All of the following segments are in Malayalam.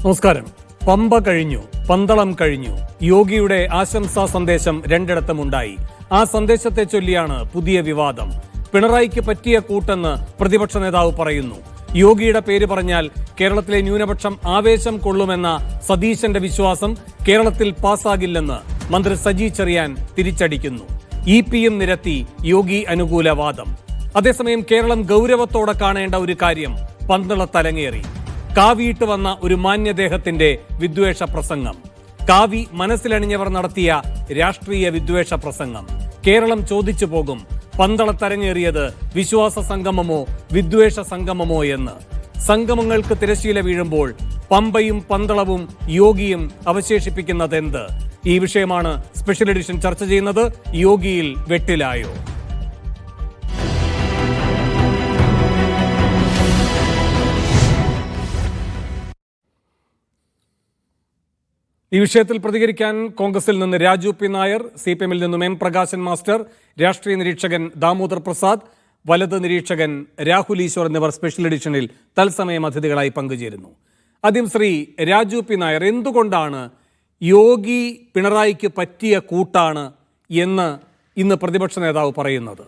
നമസ്കാരം. പമ്പ കഴിഞ്ഞു, പന്തളം കഴിഞ്ഞു. യോഗിയുടെ ആശംസാ സന്ദേശം രണ്ടിടത്തുമുണ്ടായി. ആ സന്ദേശത്തെ ചൊല്ലിയാണ് പുതിയ വിവാദം. പിണറായിക്ക് പറ്റിയ കൂട്ടെന്ന് പ്രതിപക്ഷ നേതാവ് പറയുന്നു. യോഗിയുടെ പേര് പറഞ്ഞാൽ കേരളത്തിലെ ന്യൂനപക്ഷം ആവേശം കൊള്ളുമെന്ന സതീശന്റെ വിശ്വാസം കേരളത്തിൽ പാസ്സാകില്ലെന്ന് മന്ത്രി സജി ചെറിയാൻ തിരിച്ചടിക്കുന്നു. ഇപിയും നിരത്തി യോഗി അനുകൂല വാദം. അതേസമയം കേരളം ഗൗരവത്തോടെ കാണേണ്ട ഒരു കാര്യം പന്തളത്തലങ്ങേറി. കാവിയിട്ട് വന്ന ഒരു മാന്യദേഹത്തിന്റെ വിദ്വേഷ പ്രസംഗം. കാവി മനസ്സിലണിഞ്ഞവർ നടത്തിയ രാഷ്ട്രീയ വിദ്വേഷ പ്രസംഗം. കേരളം ചോദിച്ചു പോകും, പന്തളത്തരങ്ങേറിയത് വിശ്വാസ സംഗമമോ വിദ്വേഷ സംഗമമോ എന്ന്. സംഗമങ്ങൾക്ക് തിരശ്ശീല വീഴുമ്പോൾ പമ്പയും പന്തളവും യോഗിയും അവശേഷിപ്പിക്കുന്നതെന്ത്? ഈ വിഷയമാണ് സ്പെഷ്യൽ എഡിഷൻ ചർച്ച ചെയ്യുന്നത്. യോഗിയിൽ വെട്ടിലായോ? ഈ വിഷയത്തിൽ പ്രതികരിക്കാൻ കോൺഗ്രസിൽ നിന്ന് രാജു പി നായർ, CPM-ൽ നിന്നും M പ്രകാശൻ മാസ്റ്റർ, രാഷ്ട്രീയ നിരീക്ഷകൻ ദാമോദർ പ്രസാദ്, വലത് നിരീക്ഷകൻ രാഹുൽ ഈശ്വർ എന്നിവർ സ്പെഷ്യൽ എഡിഷനിൽ തത്സമയം അതിഥികളായി പങ്കുചേരുന്നു. ആദ്യം ശ്രീ രാജു പി നായർ, എന്തുകൊണ്ടാണ് യോഗി പിണറായിക്ക് പറ്റിയ കൂട്ടാണ് എന്ന് ഇന്ന് പ്രതിപക്ഷ നേതാവ് പറയുന്നത്?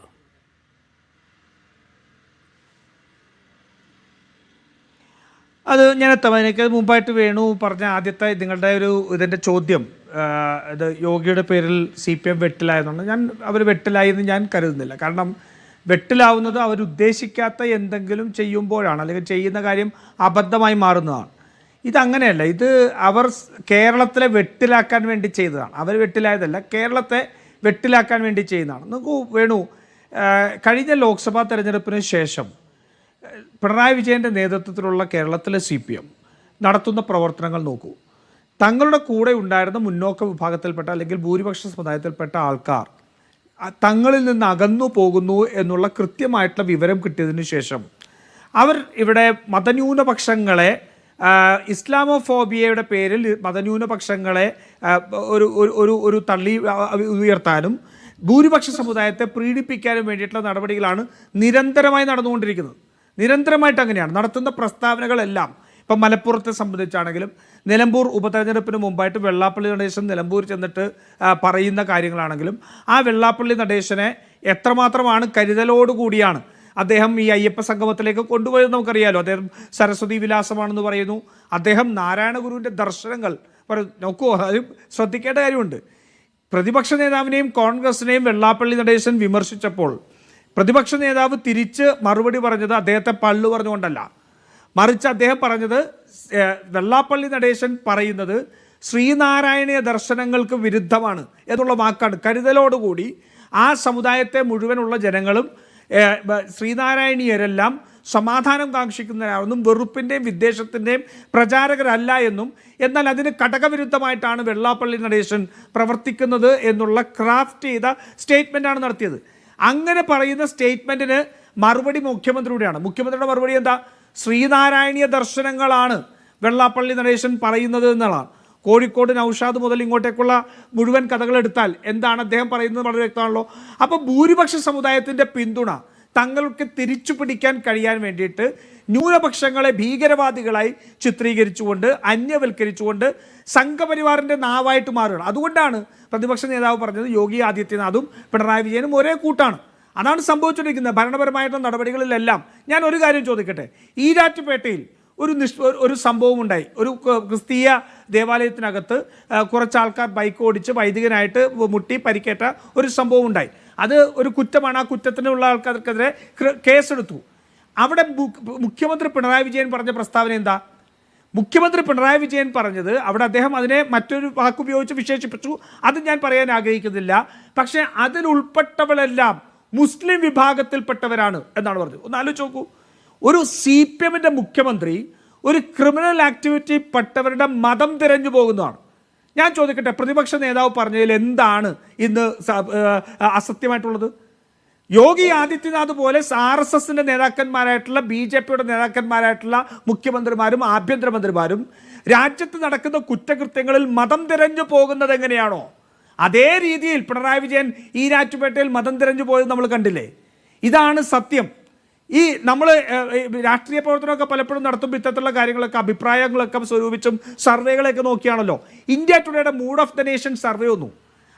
അത് ഞാൻ എത്താം. എനിക്ക് മുമ്പായിട്ട് വേണു പറഞ്ഞ ആദ്യത്തെ നിങ്ങളുടെ ഇതിൻ്റെ ചോദ്യം, ഇത് യോഗിയുടെ പേരിൽ CPM വെട്ടിലായതുകൊണ്ട് അവർ വെട്ടിലായി എന്ന് ഞാൻ കരുതുന്നില്ല. കാരണം വെട്ടിലാവുന്നത് അവരുദ്ദേശിക്കാത്ത എന്തെങ്കിലും ചെയ്യുമ്പോഴാണ്, അല്ലെങ്കിൽ ചെയ്യുന്ന കാര്യം അബദ്ധമായി മാറുന്നതാണ്. ഇതങ്ങനെയല്ല. ഇത് അവർ കേരളത്തിലെ വെട്ടിലാക്കാൻ വേണ്ടി ചെയ്തതാണ്. അവർ വെട്ടിലായതല്ല, കേരളത്തെ വെട്ടിലാക്കാൻ വേണ്ടി ചെയ്യുന്നതാണ്. നോക്കൂ വേണു, കഴിഞ്ഞ ലോക്സഭാ തെരഞ്ഞെടുപ്പിന് ശേഷം പിണറായി വിജയൻ്റെ നേതൃത്വത്തിലുള്ള കേരളത്തിലെ CPM നടത്തുന്ന പ്രവർത്തനങ്ങൾ നോക്കൂ. തങ്ങളുടെ കൂടെ ഉണ്ടായിരുന്ന മുന്നോക്ക വിഭാഗത്തിൽപ്പെട്ട അല്ലെങ്കിൽ ഭൂരിപക്ഷ സമുദായത്തിൽപ്പെട്ട ആൾക്കാർ തങ്ങളിൽ നിന്ന് അകന്നു പോകുന്നു എന്നുള്ള കൃത്യമായിട്ടുള്ള വിവരം കിട്ടിയതിനു ശേഷം അവർ ഇവിടെ മതന്യൂനപക്ഷങ്ങളെ, ഇസ്ലാമോഫോബിയയുടെ പേരിൽ മതന്യൂനപക്ഷങ്ങളെ ഒരു തള്ളി ഉയർത്താനും ഭൂരിപക്ഷ സമുദായത്തെ പ്രീണിപ്പിക്കാനും വേണ്ടിയിട്ടുള്ള നടപടികളാണ് നിരന്തരമായി നടന്നുകൊണ്ടിരിക്കുന്നത്. നിരന്തരമായിട്ട് അങ്ങനെയാണ് നടത്തുന്ന പ്രസ്താവനകളെല്ലാം. ഇപ്പം മലപ്പുറത്തെ സംബന്ധിച്ചാണെങ്കിലും നിലമ്പൂർ ഉപതെരഞ്ഞെടുപ്പിന് മുമ്പായിട്ട് വെള്ളാപ്പള്ളി നടേശൻ നിലമ്പൂർ ചെന്നിട്ട് പറയുന്ന കാര്യങ്ങളാണെങ്കിലും ആ വെള്ളാപ്പള്ളി നടേശനെ എത്രമാത്രമാണ് കരുതലോടുകൂടിയാണ് അദ്ദേഹം ഈ അയ്യപ്പ സംഗമത്തിലേക്ക് കൊണ്ടുപോയത് നമുക്കറിയാലോ. അദ്ദേഹം സരസ്വതി വിലാസമാണെന്ന് പറയുന്നു. അദ്ദേഹം നാരായണ ഗുരുവിൻ്റെ ദർശനങ്ങൾ നോക്കൂ, അത് ശ്രദ്ധിക്കേണ്ട കാര്യമുണ്ട്. പ്രതിപക്ഷ നേതാവിനെയും കോൺഗ്രസിനെയും വെള്ളാപ്പള്ളി നടേശൻ വിമർശിച്ചപ്പോൾ പ്രതിപക്ഷ നേതാവ് തിരിച്ച് മറുപടി പറഞ്ഞത് അദ്ദേഹത്തെ പള്ളു പറഞ്ഞുകൊണ്ടല്ല, മറിച്ച് അദ്ദേഹം പറഞ്ഞത് വെള്ളാപ്പള്ളി നടേശൻ പറയുന്നത് ശ്രീനാരായണീയ ദർശനങ്ങൾക്ക് വിരുദ്ധമാണ് എന്നുള്ള വാക്കാണ്. കരുതലോടുകൂടി ആ സമുദായത്തെ മുഴുവനുള്ള ജനങ്ങളും ശ്രീനാരായണീയരെല്ലാം സമാധാനം കാക്ഷിക്കുന്നവരാണെന്നും വെറുപ്പിൻ്റെയും വിദ്വേഷത്തിൻ്റെയും പ്രചാരകരല്ല എന്നും, എന്നാൽ അതിന് ഘടകവിരുദ്ധമായിട്ടാണ് വെള്ളാപ്പള്ളി നടേശൻ പ്രവർത്തിക്കുന്നത് എന്നുള്ള ക്രാഫ്റ്റ് ചെയ്ത സ്റ്റേറ്റ്മെൻറ്റാണ് നടത്തിയത്. അങ്ങനെ പറയുന്ന സ്റ്റേറ്റ്മെൻറ്റിന് മറുപടി മുഖ്യമന്ത്രിയുടെയാണ്. മുഖ്യമന്ത്രിയുടെ മറുപടി എന്താ? ശ്രീനാരായണീയ ദർശനങ്ങളാണ് വെള്ളാപ്പള്ളി നടേശൻ പറയുന്നത് എന്നുള്ളതാണ്. കോഴിക്കോട് നൗഷാദ് മുതൽ ഇങ്ങോട്ടേക്കുള്ള മുഴുവൻ കഥകളെടുത്താൽ എന്താണ് അദ്ദേഹം പറയുന്നത് വളരെ വ്യക്തമാണല്ലോ. അപ്പോൾ ഭൂരിപക്ഷ സമുദായത്തിൻ്റെ പിന്തുണ തങ്ങൾക്ക് തിരിച്ചു പിടിക്കാൻ കഴിയാൻ വേണ്ടിയിട്ട് ന്യൂനപക്ഷങ്ങളെ ഭീകരവാദികളായി ചിത്രീകരിച്ചുകൊണ്ട് അന്യവൽക്കരിച്ചുകൊണ്ട് സംഘപരിവാറിൻ്റെ നാവായിട്ട് മാറുകയാണ്. അതുകൊണ്ടാണ് പ്രതിപക്ഷ നേതാവ് പറഞ്ഞത് യോഗി ആദിത്യനാഥും പിണറായി വിജയനും ഒരേ കൂട്ടാണ്. അതാണ് സംഭവിച്ചുകൊണ്ടിരിക്കുന്നത് ഭരണപരമായിട്ടുള്ള നടപടികളിലെല്ലാം. ഞാൻ ഒരു കാര്യം ചോദിക്കട്ടെ, ഈരാറ്റുപേട്ടയിൽ ഒരു സംഭവം ഉണ്ടായി. ഒരു ക്രിസ്തീയ ദേവാലയത്തിനകത്ത് കുറച്ച് ആൾക്കാർ ബൈക്ക് ഓടിച്ച് വൈദികനായിട്ട് മുട്ടി പരിക്കേറ്റ ഒരു സംഭവം ഉണ്ടായി. അത് ഒരു കുറ്റമാണ്. ആ കുറ്റത്തിനുള്ള ആൾക്കാർക്കെതിരെ കേസെടുത്തു. അവിടെ മുഖ്യമന്ത്രി പിണറായി വിജയൻ പറഞ്ഞ പ്രസ്താവന എന്താ? മുഖ്യമന്ത്രി പിണറായി വിജയൻ പറഞ്ഞത്, അവിടെ അദ്ദേഹം അതിനെ മറ്റൊരു വാക്കുപയോഗിച്ച് വിശേഷിപ്പിച്ചു, അത് ഞാൻ പറയാൻ ആഗ്രഹിക്കുന്നില്ല, പക്ഷേ അതിലുൾപ്പെട്ടവരെല്ലാം മുസ്ലിം വിഭാഗത്തിൽപ്പെട്ടവരാണ് എന്നാണ് പറഞ്ഞത്. ഒന്ന് ആലോചിച്ച് നോക്കൂ, ഒരു CPM-ൻ്റെ മുഖ്യമന്ത്രി ഒരു ക്രിമിനൽ ആക്ടിവിറ്റി പെട്ടവരുടെ മതം തിരഞ്ഞു പോകുന്നതാണ്. ഞാൻ ചോദിക്കട്ടെ, പ്രതിപക്ഷ നേതാവ് പറഞ്ഞതിൽ എന്താണ് ഇന്ന് അസത്യമായിട്ടുള്ളത്? യോഗി ആദിത്യനാഥ് പോലെ RSSൻ്റെ നേതാക്കന്മാരായിട്ടുള്ള BJPയുടെ നേതാക്കന്മാരായിട്ടുള്ള മുഖ്യമന്ത്രിമാരും ആഭ്യന്തരമന്ത്രിമാരും രാജ്യത്ത് നടക്കുന്ന കുറ്റകൃത്യങ്ങളിൽ മതം തിരഞ്ഞു പോകുന്നത് എങ്ങനെയാണോ അതേ രീതിയിൽ പിണറായി വിജയൻ ഈരാറ്റുപേട്ടയിൽ മതം തിരഞ്ഞു പോയത് നമ്മൾ കണ്ടില്ലേ? ഇതാണ് സത്യം. ഈ നമ്മൾ രാഷ്ട്രീയ പ്രവർത്തനമൊക്കെ പലപ്പോഴും നടത്തുമ്പോൾ ഇത്തരത്തിലുള്ള കാര്യങ്ങളൊക്കെ അഭിപ്രായങ്ങളൊക്കെ സ്വരൂപിച്ചും സർവേകളൊക്കെ നോക്കിയാണല്ലോ. ഇന്ത്യ ടുഡേയുടെ mood of the nation survey ഒന്നു,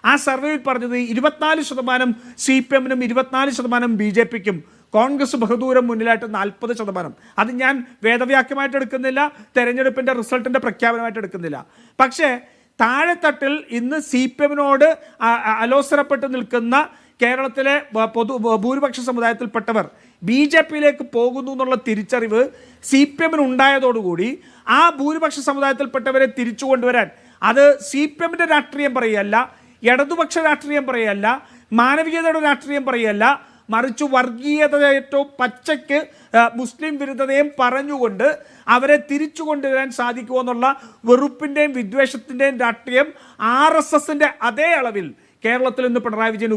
ആ സർവേയിൽ പറഞ്ഞത് 24% CPM-നും 24% BJP-ക്കും, കോൺഗ്രസ് ബഹുദൂരം മുന്നിലായിട്ട് 40%. അത് ഞാൻ വേദവാക്യമായിട്ട് എടുക്കുന്നില്ല, തെരഞ്ഞെടുപ്പിൻ്റെ റിസൾട്ടിൻ്റെ പ്രഖ്യാപനമായിട്ട് എടുക്കുന്നില്ല. പക്ഷേ താഴെത്തട്ടിൽ ഇന്ന് CPM-നോട് അലോസരപ്പെട്ട് നിൽക്കുന്ന കേരളത്തിലെ ഭൂരിപക്ഷ സമുദായത്തിൽപ്പെട്ടവർ BJP-യിലേക്ക് പോകുന്നു എന്നുള്ള തിരിച്ചറിവ് CPM-ന് ഉണ്ടായതോടുകൂടി ആ ഭൂരിപക്ഷ സമുദായത്തിൽപ്പെട്ടവരെ തിരിച്ചു കൊണ്ടുവരാൻ അത് CPM-ന്റെ രാഷ്ട്രീയം പറയുകയല്ല, ഇടതുപക്ഷ രാഷ്ട്രീയം പറയുകയല്ല, മാനവികതയുടെ രാഷ്ട്രീയം പറയുകയല്ല, മറിച്ച് വർഗീയത ഏറ്റവും പച്ചയ്ക്ക് മുസ്ലിം വിരുദ്ധതയും പറഞ്ഞുകൊണ്ട് അവരെ തിരിച്ചു കൊണ്ടുവരാൻ സാധിക്കുമെന്നുള്ള വെറുപ്പിൻ്റെയും വിദ്വേഷത്തിൻ്റെയും രാഷ്ട്രീയം RSS-ന്റെ അതേ അളവിൽ കേരളത്തിൽ ഇന്ന് പിണറായി വിജയൻ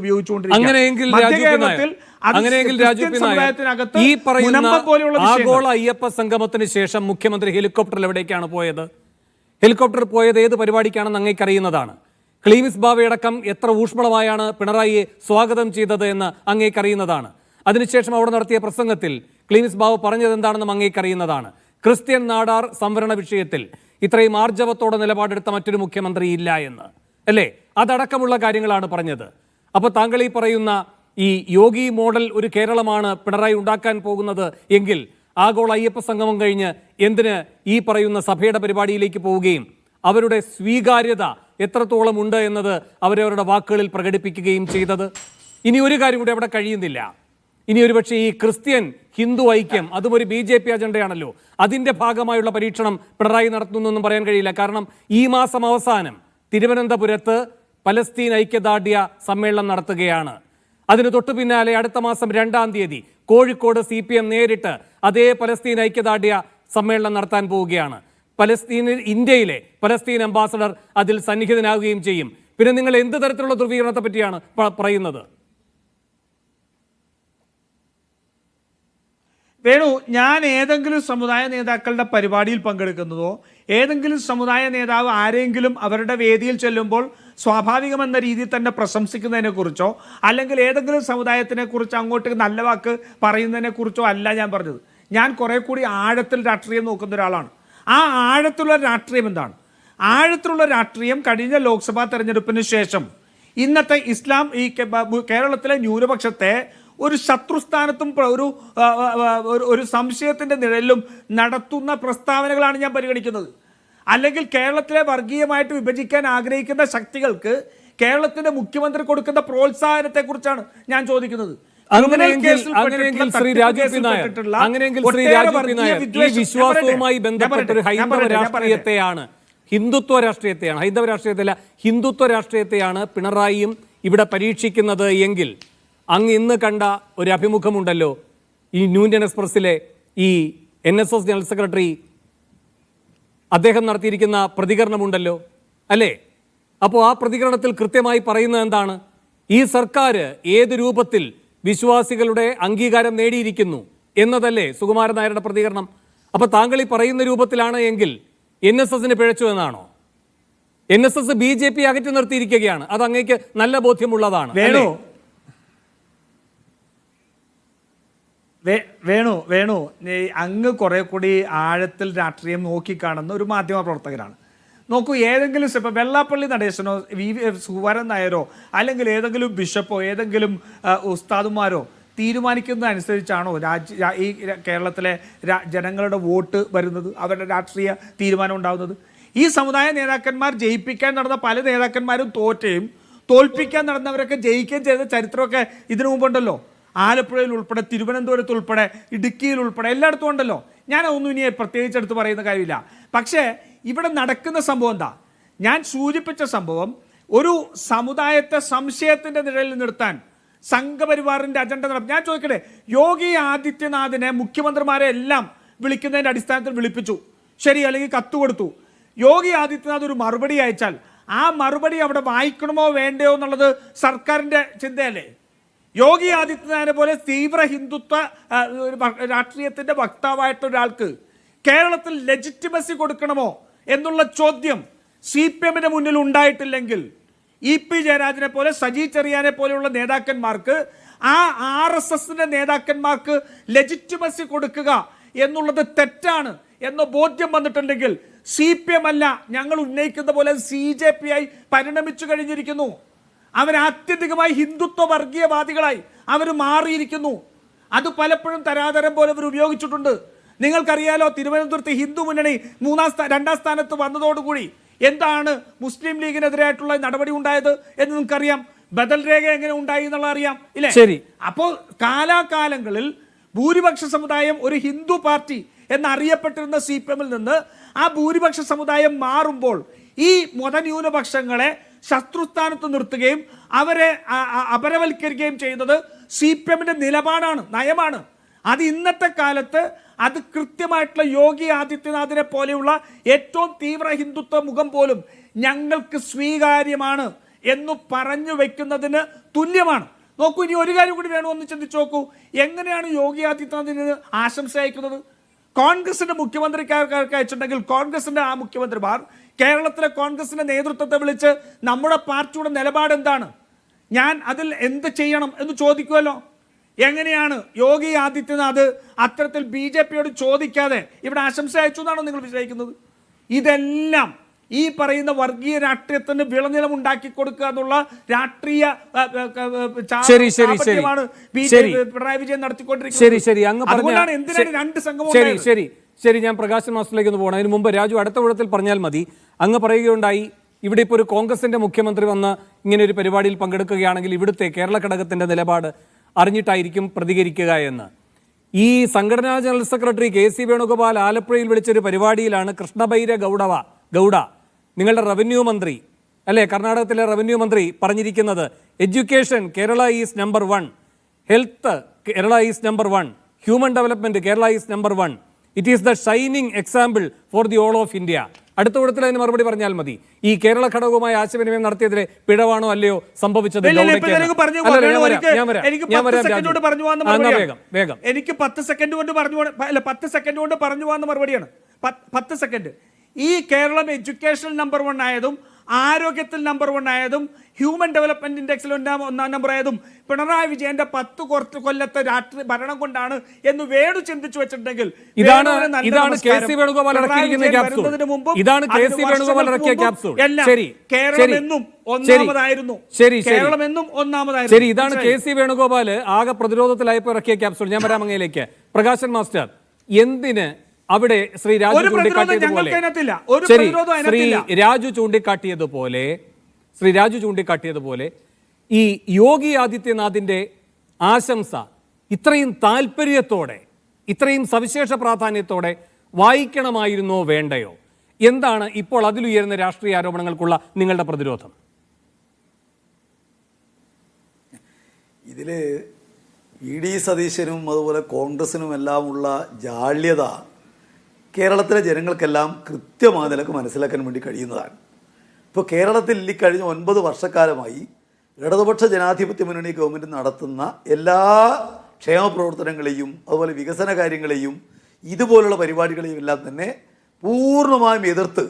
ഈ പറയുന്ന ആഗോള അയ്യപ്പ സംഗമത്തിന് ശേഷം മുഖ്യമന്ത്രി ഹെലികോപ്റ്ററിൽ എവിടേക്കാണ് പോയത്? ഹെലികോപ്റ്റർ പോയത് ഏത് പരിപാടിക്കാണെന്ന് അങ്ങേക്കറിയുന്നതാണ്. ക്ലീമിസ് ബാവയടക്കം എത്ര ഊഷ്മളമായാണ് പിണറായിയെ സ്വാഗതം ചെയ്തത് എന്ന് അങ്ങേക്കറിയുന്നതാണ്. അതിനുശേഷം അവിടെ നടത്തിയ പ്രസംഗത്തിൽ ക്ലീമിസ് ബാവ പറഞ്ഞത് എന്താണെന്നും അങ്ങേക്കറിയുന്നതാണ്. ക്രിസ്ത്യൻ നാടാർ സംവരണ വിഷയത്തിൽ ഇത്രയും ആർജവത്തോടെ നിലപാടെടുത്ത മറ്റൊരു മുഖ്യമന്ത്രി ഇല്ല എന്ന്, അല്ലേ? അതടക്കമുള്ള കാര്യങ്ങളാണ് പറഞ്ഞത്. അപ്പോൾ താങ്കൾ ഈ പറയുന്ന ഈ യോഗി മോഡൽ ഒരു കേരളമാണ് പിണറായി ഉണ്ടാക്കാൻ പോകുന്നത് എങ്കിൽ ആഗോള അയ്യപ്പ സംഗമം കഴിഞ്ഞ് എന്തിന് ഈ പറയുന്ന സഭയുടെ പരിപാടിയിലേക്ക് പോവുകയും അവരുടെ സ്വീകാര്യത എത്രത്തോളം ഉണ്ട് എന്നത് അവരവരുടെ വാക്കുകളിൽ പ്രകടിപ്പിക്കുകയും ചെയ്തത്? ഇനി ഒരു കാര്യം കൂടി അവിടെ കഴിയുന്നില്ല. ഇനി ഒരുപക്ഷെ ഈ ക്രിസ്ത്യൻ ഹിന്ദു ഐക്യം അതും ഒരു BJP അജണ്ടയാണല്ലോ, അതിൻ്റെ ഭാഗമായുള്ള പരീക്ഷണം പിണറായി നടത്തുന്നൊന്നും പറയാൻ കഴിയില്ല. കാരണം ഈ മാസം അവസാനം തിരുവനന്തപുരത്ത് പലസ്തീൻ ഐക്യദാർഢ്യ സമ്മേളനം നടത്തുകയാണ്. അതിന് തൊട്ടു പിന്നാലെ അടുത്ത മാസം 2-ാം തീയതി കോഴിക്കോട് CPM നേരിട്ട് അതേ പലസ്തീൻ ഐക്യദാർഢ്യ സമ്മേളനം നടത്താൻ പോവുകയാണ്. ഇന്ത്യയിലെ പലസ്തീൻ അംബാസഡർ അതിൽ സന്നിഹിതനാവുകയും ചെയ്യും. പിന്നെ നിങ്ങൾ എന്ത് തരത്തിലുള്ള ധ്രുവീകരണത്തെ പറ്റിയാണ് പറയുന്നത്? വേണു, ഞാൻ ഏതെങ്കിലും സമുദായ നേതാക്കളുടെ പരിപാടിയിൽ പങ്കെടുക്കുന്നതോ ഏതെങ്കിലും സമുദായ നേതാവ് ആരെങ്കിലും അവരുടെ വേദിയിൽ ചെല്ലുമ്പോൾ സ്വാഭാവികമെന്ന രീതിയിൽ തന്നെ പ്രശംസിക്കുന്നതിനെക്കുറിച്ചോ അല്ലെങ്കിൽ ഏതെങ്കിലും സമുദായത്തിനെ കുറിച്ച് അങ്ങോട്ട് നല്ല വാക്ക് പറയുന്നതിനെക്കുറിച്ചോ അല്ല ഞാൻ പറഞ്ഞത്. ഞാൻ കുറെ കൂടി ആഴത്തിൽ രാഷ്ട്രീയം നോക്കുന്ന ഒരാളാണ്. ആ ആഴത്തിലുള്ള രാഷ്ട്രീയം എന്താണ്? ആഴത്തിലുള്ള രാഷ്ട്രീയം കഴിഞ്ഞ ലോക്സഭാ തെരഞ്ഞെടുപ്പിന് ശേഷം ഇന്നത്തെ ഇസ്ലാം ഈ കേരളത്തിലെ ന്യൂനപക്ഷത്തെ ഒരു ശത്രുസ്ഥാനത്തും ഒരു സംശയത്തിൻ്റെ നിഴലിലും നടത്തുന്ന പ്രസ്താവനകളാണ് ഞാൻ പരിഗണിക്കുന്നത്. അല്ലെങ്കിൽ കേരളത്തിലെ വർഗീയമായിട്ട് വിഭജിക്കാൻ ആഗ്രഹിക്കുന്ന ശക്തികൾക്ക് കേരളത്തിന്റെ മുഖ്യമന്ത്രി കൊടുക്കുന്ന പ്രോത്സാഹനത്തെക്കുറിച്ചാണ് ഞാൻ ചോദിക്കുന്നത്. വിശ്വാസവുമായി ബന്ധപ്പെട്ട ഒരു ഹൈന്ദവ രാഷ്ട്രീയത്തെയാണ്, ഹിന്ദുത്വ രാഷ്ട്രീയത്തെയാണ്, ഹൈന്ദവ രാഷ്ട്രീയത്തില ഹിന്ദുത്വ രാഷ്ട്രീയത്തെയാണ് പിണറായിയും ഇവിടെ പരീക്ഷിക്കുന്നത് എങ്കിൽ അങ്ങ് ഇന്ന് കണ്ട ഒരു അഭിമുഖമുണ്ടല്ലോ, ഈ ന്യൂ ഇന്ത്യൻ എക്സ്പ്രസിലെ ഈ NSS ജനറൽ സെക്രട്ടറി അദ്ദേഹം നടത്തിയിരിക്കുന്ന പ്രതികരണമുണ്ടല്ലോ, അല്ലേ? അപ്പോൾ ആ പ്രതികരണത്തിൽ കൃത്യമായി പറയുന്നത് എന്താണ്? ഈ സർക്കാർ ഏത് രൂപത്തിൽ വിശ്വാസികളുടെ അംഗീകാരം നേടിയിരിക്കുന്നു എന്നതല്ലേ സുകുമാരൻ നായരുടെ പ്രതികരണം. അപ്പോൾ താങ്കൾ ഈ പറയുന്ന രൂപത്തിലാണ് എങ്കിൽ NSS-ന് പിഴച്ചു എന്നാണോ? NSS BJP അകറ്റി നിർത്തിയിരിക്കുകയാണ്, അത് അങ്ങേക്ക് നല്ല ബോധ്യമുള്ളതാണ്. വേണു അങ്ങ് കുറെ കൂടി ആഴത്തിൽ രാഷ്ട്രീയം നോക്കിക്കാണുന്ന ഒരു മാധ്യമ പ്രവർത്തകരാണ്. നോക്കൂ, ഏതെങ്കിലും ഇപ്പം വെള്ളാപ്പള്ളി നടേശനോ സുകുമാരൻ നായരോ അല്ലെങ്കിൽ ഏതെങ്കിലും ബിഷപ്പോ ഏതെങ്കിലും ഉസ്താദുമാരോ തീരുമാനിക്കുന്നതനുസരിച്ചാണോ ഈ കേരളത്തിലെ ജനങ്ങളുടെ വോട്ട് വരുന്നത്, അവരുടെ രാഷ്ട്രീയ തീരുമാനം ഉണ്ടാകുന്നത്? ഈ സമുദായ നേതാക്കന്മാർ ജയിപ്പിക്കാൻ നടന്ന പല നേതാക്കന്മാരും തോൽപ്പിക്കാൻ നടന്നവരൊക്കെ ജയിക്കുകയും ചെയ്ത ചരിത്രമൊക്കെ ഇതിനു മുമ്പുണ്ടല്ലോ. ആലപ്പുഴയിൽ ഉൾപ്പെടെ, തിരുവനന്തപുരത്ത് ഉൾപ്പെടെ, ഇടുക്കിയിൽ ഉൾപ്പെടെ എല്ലായിടത്തും ഉണ്ടല്ലോ. ഞാനൊന്നും ഇനി പ്രത്യേകിച്ച് എടുത്ത് പറയുന്ന കാര്യമില്ല. പക്ഷേ ഇവിടെ നടക്കുന്ന സംഭവം എന്താ? ഞാൻ സൂചിപ്പിച്ച സംഭവം ഒരു സമുദായത്തെ സംശയത്തിൻ്റെ നിഴലിൽ നിർത്താൻ സംഘപരിവാറിൻ്റെ അജണ്ട ഞാൻ ചോദിക്കട്ടെ, യോഗി ആദിത്യനാഥിനെ മുഖ്യമന്ത്രിമാരെ എല്ലാം വിളിക്കുന്നതിൻ്റെ അടിസ്ഥാനത്തിൽ വിളിപ്പിച്ചു, ശരി, അല്ലെങ്കിൽ കത്ത് കൊടുത്തു. യോഗി ആദിത്യനാഥ് ഒരു മറുപടി അയച്ചാൽ ആ മറുപടി അവിടെ വായിക്കണമോ വേണ്ടയോ എന്നുള്ളത് സർക്കാരിൻ്റെ ചിന്തയല്ലേ? യോഗി ആദിത്യനാഥിനെ പോലെ തീവ്ര ഹിന്ദുത്വ രാഷ്ട്രീയത്തിൻ്റെ വക്താവായിട്ട് ഒരാൾക്ക് കേരളത്തിൽ ലെജിറ്റിമസി കൊടുക്കണമോ എന്നുള്ള ചോദ്യം CPM-ന്റെ മുന്നിൽ ഉണ്ടായിട്ടില്ലെങ്കിൽ ഇ പി ജയരാജനെ പോലെ സജി ചെറിയാനെ പോലെയുള്ള നേതാക്കന്മാർക്ക് ആ RSSന്റെ നേതാക്കന്മാർക്ക് ലെജിറ്റിമസി കൊടുക്കുക എന്നുള്ളത് തെറ്റാണ് എന്ന ബോധ്യം വന്നിട്ടുണ്ടെങ്കിൽ CPM അല്ല ഞങ്ങൾ ഉന്നയിക്കുന്ന പോലെ CJP ആയി പരിണമിച്ചു കഴിഞ്ഞിരിക്കുന്നു. അവർ ആത്യന്തികമായി ഹിന്ദുത്വ വർഗീയവാദികളായി അവർ മാറിയിരിക്കുന്നു. അത് പലപ്പോഴും തരാതരം പോലെ അവർ ഉപയോഗിച്ചിട്ടുണ്ട്. നിങ്ങൾക്കറിയാലോ, തിരുവനന്തപുരത്ത് ഹിന്ദു മുന്നണി രണ്ടാം സ്ഥാനത്ത് വന്നതോടുകൂടി എന്താണ് മുസ്ലിം ലീഗിനെതിരായിട്ടുള്ള നടപടി ഉണ്ടായത് എന്ന് നിങ്ങൾക്കറിയാം. ബദൽ രേഖ എങ്ങനെ ഉണ്ടായി എന്നുള്ള അറിയാം ഇല്ലേ? ശരി. അപ്പോൾ കാലാകാലങ്ങളിൽ ഭൂരിപക്ഷ സമുദായം ഒരു ഹിന്ദു പാർട്ടി എന്നറിയപ്പെട്ടിരുന്ന CPM നിന്ന് ആ ഭൂരിപക്ഷ സമുദായം മാറുമ്പോൾ ഈ മതന്യൂനപക്ഷങ്ങളെ ശത്രുസ്ഥാനത്ത് നിർത്തുകയും അവരെ അപരവൽക്കരിക്കുകയും ചെയ്യുന്നത് CPMന്റെ നിലപാടാണ്, നയമാണ്. അത് ഇന്നത്തെ കാലത്ത് അത് കൃത്യമായിട്ടുള്ള യോഗി ആദിത്യനാഥിനെ പോലെയുള്ള ഏറ്റവും തീവ്ര ഹിന്ദുത്വ മുഖം പോലും ഞങ്ങൾക്ക് സ്വീകാര്യമാണ് എന്ന് പറഞ്ഞു വെക്കുന്നതിന് തുല്യമാണ്. നോക്കൂ, ഇനി ഒരു കാര്യം കൂടി വേണമെന്ന് ചിന്തിച്ചു നോക്കൂ. എങ്ങനെയാണ് യോഗി ആദിത്യനാഥിന് ആശംസ അയക്കുന്നത്? കോൺഗ്രസിന്റെ മുഖ്യമന്ത്രിക്കാർക്ക് അയച്ചിട്ടുണ്ടെങ്കിൽ കോൺഗ്രസിന്റെ ആ മുഖ്യമന്ത്രിമാർ കേരളത്തിലെ കോൺഗ്രസിന്റെ നേതൃത്വത്തെ വിളിച്ച് നമ്മുടെ പാർട്ടിയുടെ നിലപാട് എന്താണ്, ഞാൻ അതിൽ എന്ത് ചെയ്യണം എന്ന് ചോദിക്കുമല്ലോ. എങ്ങനെയാണ് യോഗി ആദിത്യനാഥ് അത്തരത്തിൽ BJPയോട് ചോദിക്കാതെ ഇവിടെ ആശംസ അയച്ചു എന്നാണോ നിങ്ങൾ വിചാരിക്കുന്നത്? ഇതെല്ലാം ഈ പറയുന്ന വർഗീയ രാഷ്ട്രീയത്തിന് വിളനിലം ഉണ്ടാക്കി കൊടുക്കുക എന്നുള്ള രാഷ്ട്രീയ പിണറായി വിജയൻ നടത്തിക്കൊണ്ടിരിക്കുന്നത്. എന്തിനാണ് രണ്ട് സംഘം? ശരി, ഞാൻ പ്രകാശ് മാസ്റ്ററിലേക്ക് ഒന്ന് പോകണം. അതിന് മുമ്പ് രാജു അടുത്ത വിടത്തിൽ പറഞ്ഞാൽ മതി. അങ്ങ് പറയുകയുണ്ടായി, ഇവിടെ ഇപ്പോൾ ഒരു കോൺഗ്രസിന്റെ മുഖ്യമന്ത്രി വന്ന് ഇങ്ങനെ ഒരു പരിപാടിയിൽ പങ്കെടുക്കുകയാണെങ്കിൽ ഇവിടുത്തെ കേരള ഘടകത്തിന്റെ നിലപാട് അറിഞ്ഞിട്ടായിരിക്കും പ്രതികരിക്കുക എന്ന്. ഈ സംഘടനാ ജനറൽ സെക്രട്ടറി KC വേണുഗോപാൽ ആലപ്പുഴയിൽ വിളിച്ചൊരു പരിപാടിയിലാണ് കൃഷ്ണബൈര ഗൗഡ നിങ്ങളുടെ റവന്യൂ മന്ത്രി അല്ലേ, കർണാടകത്തിലെ റവന്യൂ മന്ത്രി പറഞ്ഞിരിക്കുന്നത് education Kerala is number 1, health Kerala is number 1, human development Kerala is number 1, it is the shining example for the all of India. അടുത്ത കൂടത്തിൽ അതിന് മറുപടി പറഞ്ഞാൽ മതി. ഈ കേരള ഘടകവുമായി ആശയവിനിമയം നടത്തിയതിലെ പിഴവാണോ അല്ലയോ സംഭവിച്ചത്? എനിക്ക് 10 സെക്കൻഡ് കൊണ്ട് പറഞ്ഞു പോകാൻ മറുപടിയാണ്. 10 സെക്കൻഡ്. ഈ കേരളം എഡ്യൂക്കേഷൻ നമ്പർ 1 ആയതും ആരോഗ്യത്തിൽ നമ്പർ 1 ആയതും ഹ്യൂമൻ ഡെവലപ്മെന്റ് ഇൻഡെക്സിൽ 1-ാം നമ്പർ ആയതും പിണറായി വിജയന്റെ 10 കൊല്ലത്തെ രാഷ്ട്രീയ ഭരണം കൊണ്ടാണ് എന്ന് വേണു ചിന്തിച്ചു വെച്ചിട്ടുണ്ടെങ്കിൽ ഇതാണ് KC വേണുഗോപാൽ ഇറക്കിയിരിക്കുന്ന ക്യാപ്സൂൾ. കേരളം എന്നും ഒന്നാമതായിരുന്നു. ശരി, ഇതാണ് KC വേണുഗോപാൽ ആകെ പ്രതിരോധത്തിലായപ്പോൾ ഇറക്കിയ ക്യാപ്സൂൾ. ഞാൻ വരാം അങ്ങയിലേക്ക്. പ്രകാശൻ മാസ്റ്റർ, എന്തിന് അവിടെ ശ്രീ രാജു ചൂണ്ടിക്കാട്ടിയതുപോലെ ഈ യോഗി ആദിത്യനാഥിന്റെ ആശംസ ഇത്രയും താല്പര്യത്തോടെ, ഇത്രയും സവിശേഷ പ്രാധാന്യത്തോടെ വായിക്കണമായിരുന്നോ വേണ്ടയോ? എന്താണ് ഇപ്പോൾ അതിലുയരുന്ന രാഷ്ട്രീയ ആരോപണങ്ങൾക്കുള്ള നിങ്ങളുടെ പ്രതിരോധം? ഇതില് ED സതീശനും അതുപോലെ കോൺഗ്രസിനുമെല്ലാം ഉള്ള ജാള്യത കേരളത്തിലെ ജനങ്ങൾക്കെല്ലാം കൃത്യമായ നിലക്ക് മനസ്സിലാക്കാൻ വേണ്ടി കഴിയുന്നതാണ്. ഇപ്പോൾ കേരളത്തിൽ ഈ കഴിഞ്ഞ 9 വർഷക്കാലമായി ഇടതുപക്ഷ ജനാധിപത്യ മുന്നണി ഗവൺമെൻറ് നടത്തുന്ന എല്ലാ ക്ഷേമ പ്രവർത്തനങ്ങളെയും അതുപോലെ വികസന കാര്യങ്ങളെയും ഇതുപോലുള്ള പരിപാടികളെയും എല്ലാം തന്നെ പൂർണ്ണമായും എതിർത്ത്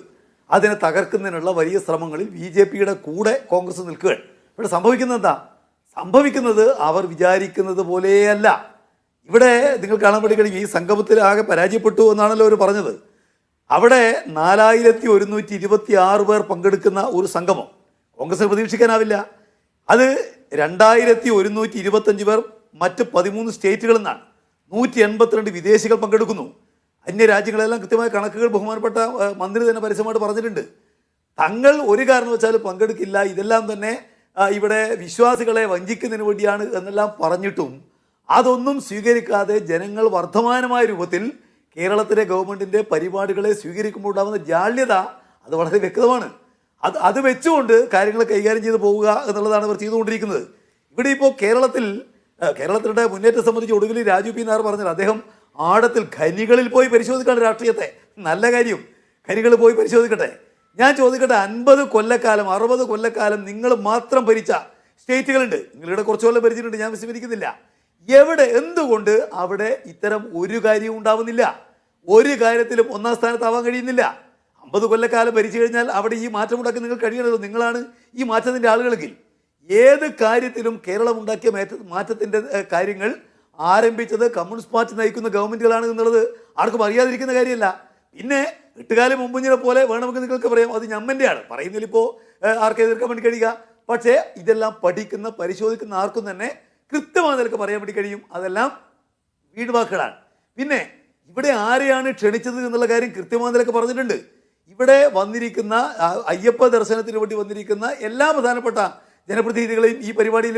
അതിനെ തകർക്കുന്നതിനുള്ള വലിയ ശ്രമങ്ങളിൽ BJPയുടെ കൂടെ കോൺഗ്രസ് നിൽക്കുകയാണ്. ഇവിടെ സംഭവിക്കുന്നത് എന്താ? സംഭവിക്കുന്നത് അവർ വിചാരിക്കുന്നത് പോലെയല്ല. ഇവിടെ നിങ്ങൾ കാണാൻ വേണ്ടി കഴിയും, ഈ സംഗമത്തിൽ ആകെ പരാജയപ്പെട്ടു എന്നാണല്ലോ അവർ പറഞ്ഞത്. അവിടെ 4126 പേർ പങ്കെടുക്കുന്ന ഒരു സംഗമം കോൺഗ്രസിന് പ്രതീക്ഷിക്കാനാവില്ല. അത് 2125 പേർ മറ്റ് 13 സ്റ്റേറ്റുകളിൽ നിന്നാണ്. 182 വിദേശികൾ പങ്കെടുക്കുന്നു. അന്യരാജ്യങ്ങളെല്ലാം കൃത്യമായ കണക്കുകൾ ബഹുമാനപ്പെട്ട മന്ത്രി തന്നെ പരസ്യമായിട്ട് പറഞ്ഞിട്ടുണ്ട്. തങ്ങൾ ഒരു കാരണവശാലും പങ്കെടുക്കില്ല, ഇതെല്ലാം തന്നെ ഇവിടെ വിശ്വാസികളെ വഞ്ചിക്കുന്നതിന് വേണ്ടിയാണ് എന്നെല്ലാം പറഞ്ഞിട്ടും അതൊന്നും സ്വീകരിക്കാതെ ജനങ്ങൾ വർദ്ധമാനമായ രൂപത്തിൽ കേരളത്തിലെ ഗവൺമെൻറ്റിൻ്റെ പരിപാടികളെ സ്വീകരിക്കുമ്പോൾ ഉണ്ടാകുന്ന ജാള്യത അത് വളരെ വ്യക്തമാണ്. അത് വെച്ചുകൊണ്ട് കാര്യങ്ങൾ കൈകാര്യം ചെയ്ത് പോവുക എന്നുള്ളതാണ് അവർ ചെയ്തുകൊണ്ടിരിക്കുന്നത്. ഇവിടെ ഇപ്പോൾ കേരളത്തിൻ്റെ മുന്നേറ്റം സംബന്ധിച്ച് ഒടുവിൽ രാജു പി നായർ പറഞ്ഞത് അദ്ദേഹം ആഴത്തിൽ ഖനികളിൽ പോയി പരിശോധിക്കാണ് രാഷ്ട്രീയത്തെ. നല്ല കാര്യം, ഖനികളിൽ പോയി പരിശോധിക്കട്ടെ. ഞാൻ ചോദിക്കട്ടെ, 50 കൊല്ലക്കാലം 60 കൊല്ലക്കാലം നിങ്ങൾ മാത്രം ഭരിച്ച സ്റ്റേറ്റുകളുണ്ട്. നിങ്ങളുടെ കുറച്ച് കൊല്ലം ഭരിച്ചിട്ടുണ്ട്, ഞാൻ വിസ്മരിക്കുന്നില്ല. എന്തുകൊണ്ട് അവിടെ ഇത്തരം ഒരു കാര്യവും ഉണ്ടാവുന്നില്ല? ഒരു കാര്യത്തിലും 1-ാം സ്ഥാനത്താവാൻ കഴിയുന്നില്ല. 50 കൊല്ലക്കാലം ഭരിച്ചു കഴിഞ്ഞാൽ അവിടെ ഈ മാറ്റം ഉണ്ടാക്കി നിങ്ങൾ കഴിയണമല്ലോ. നിങ്ങളാണ് ഈ മാറ്റത്തിൻ്റെ ആളുകളെങ്കിൽ ഏത് കാര്യത്തിലും കേരളം ഉണ്ടാക്കിയ മാറ്റത്തിൻ്റെ കാര്യങ്ങൾ ആരംഭിച്ചത് കമ്മ്യൂണിസ്റ്റ് പാർട്ടി നയിക്കുന്ന ഗവൺമെൻറ്റുകളാണ് എന്നുള്ളത് ആർക്കും അറിയാതിരിക്കുന്ന കാര്യമല്ല. പിന്നെ എട്ടുകാലം മുമ്പിനെ പോലെ വേണമെങ്കിൽ നിങ്ങൾക്ക് പറയാം അത് ഞമ്മൻ്റെയാണ് പറയുന്നതിൽ ഇപ്പോൾ ആർക്കും എതിർക്കാൻ വേണ്ടി കഴിയുക. പക്ഷേ ഇതെല്ലാം പഠിക്കുന്ന പരിശോധിക്കുന്ന ആർക്കും തന്നെ കൃത്യമായി നിലക്ക് പറയാൻ വേണ്ടി കഴിയും അതെല്ലാം വീഴ്വാക്കുകളാണ്. പിന്നെ ഇവിടെ ആരെയാണ് ക്ഷണിച്ചത് എന്നുള്ള കാര്യം കൃത്യമായി നിലക്ക് പറഞ്ഞിട്ടുണ്ട്. ഇവിടെ വന്നിരിക്കുന്ന അയ്യപ്പ ദർശനത്തിന് വേണ്ടി വന്നിരിക്കുന്ന എല്ലാ പ്രധാനപ്പെട്ട ജനപ്രതിനിധികളെയും ഈ പരിപാടിയിൽ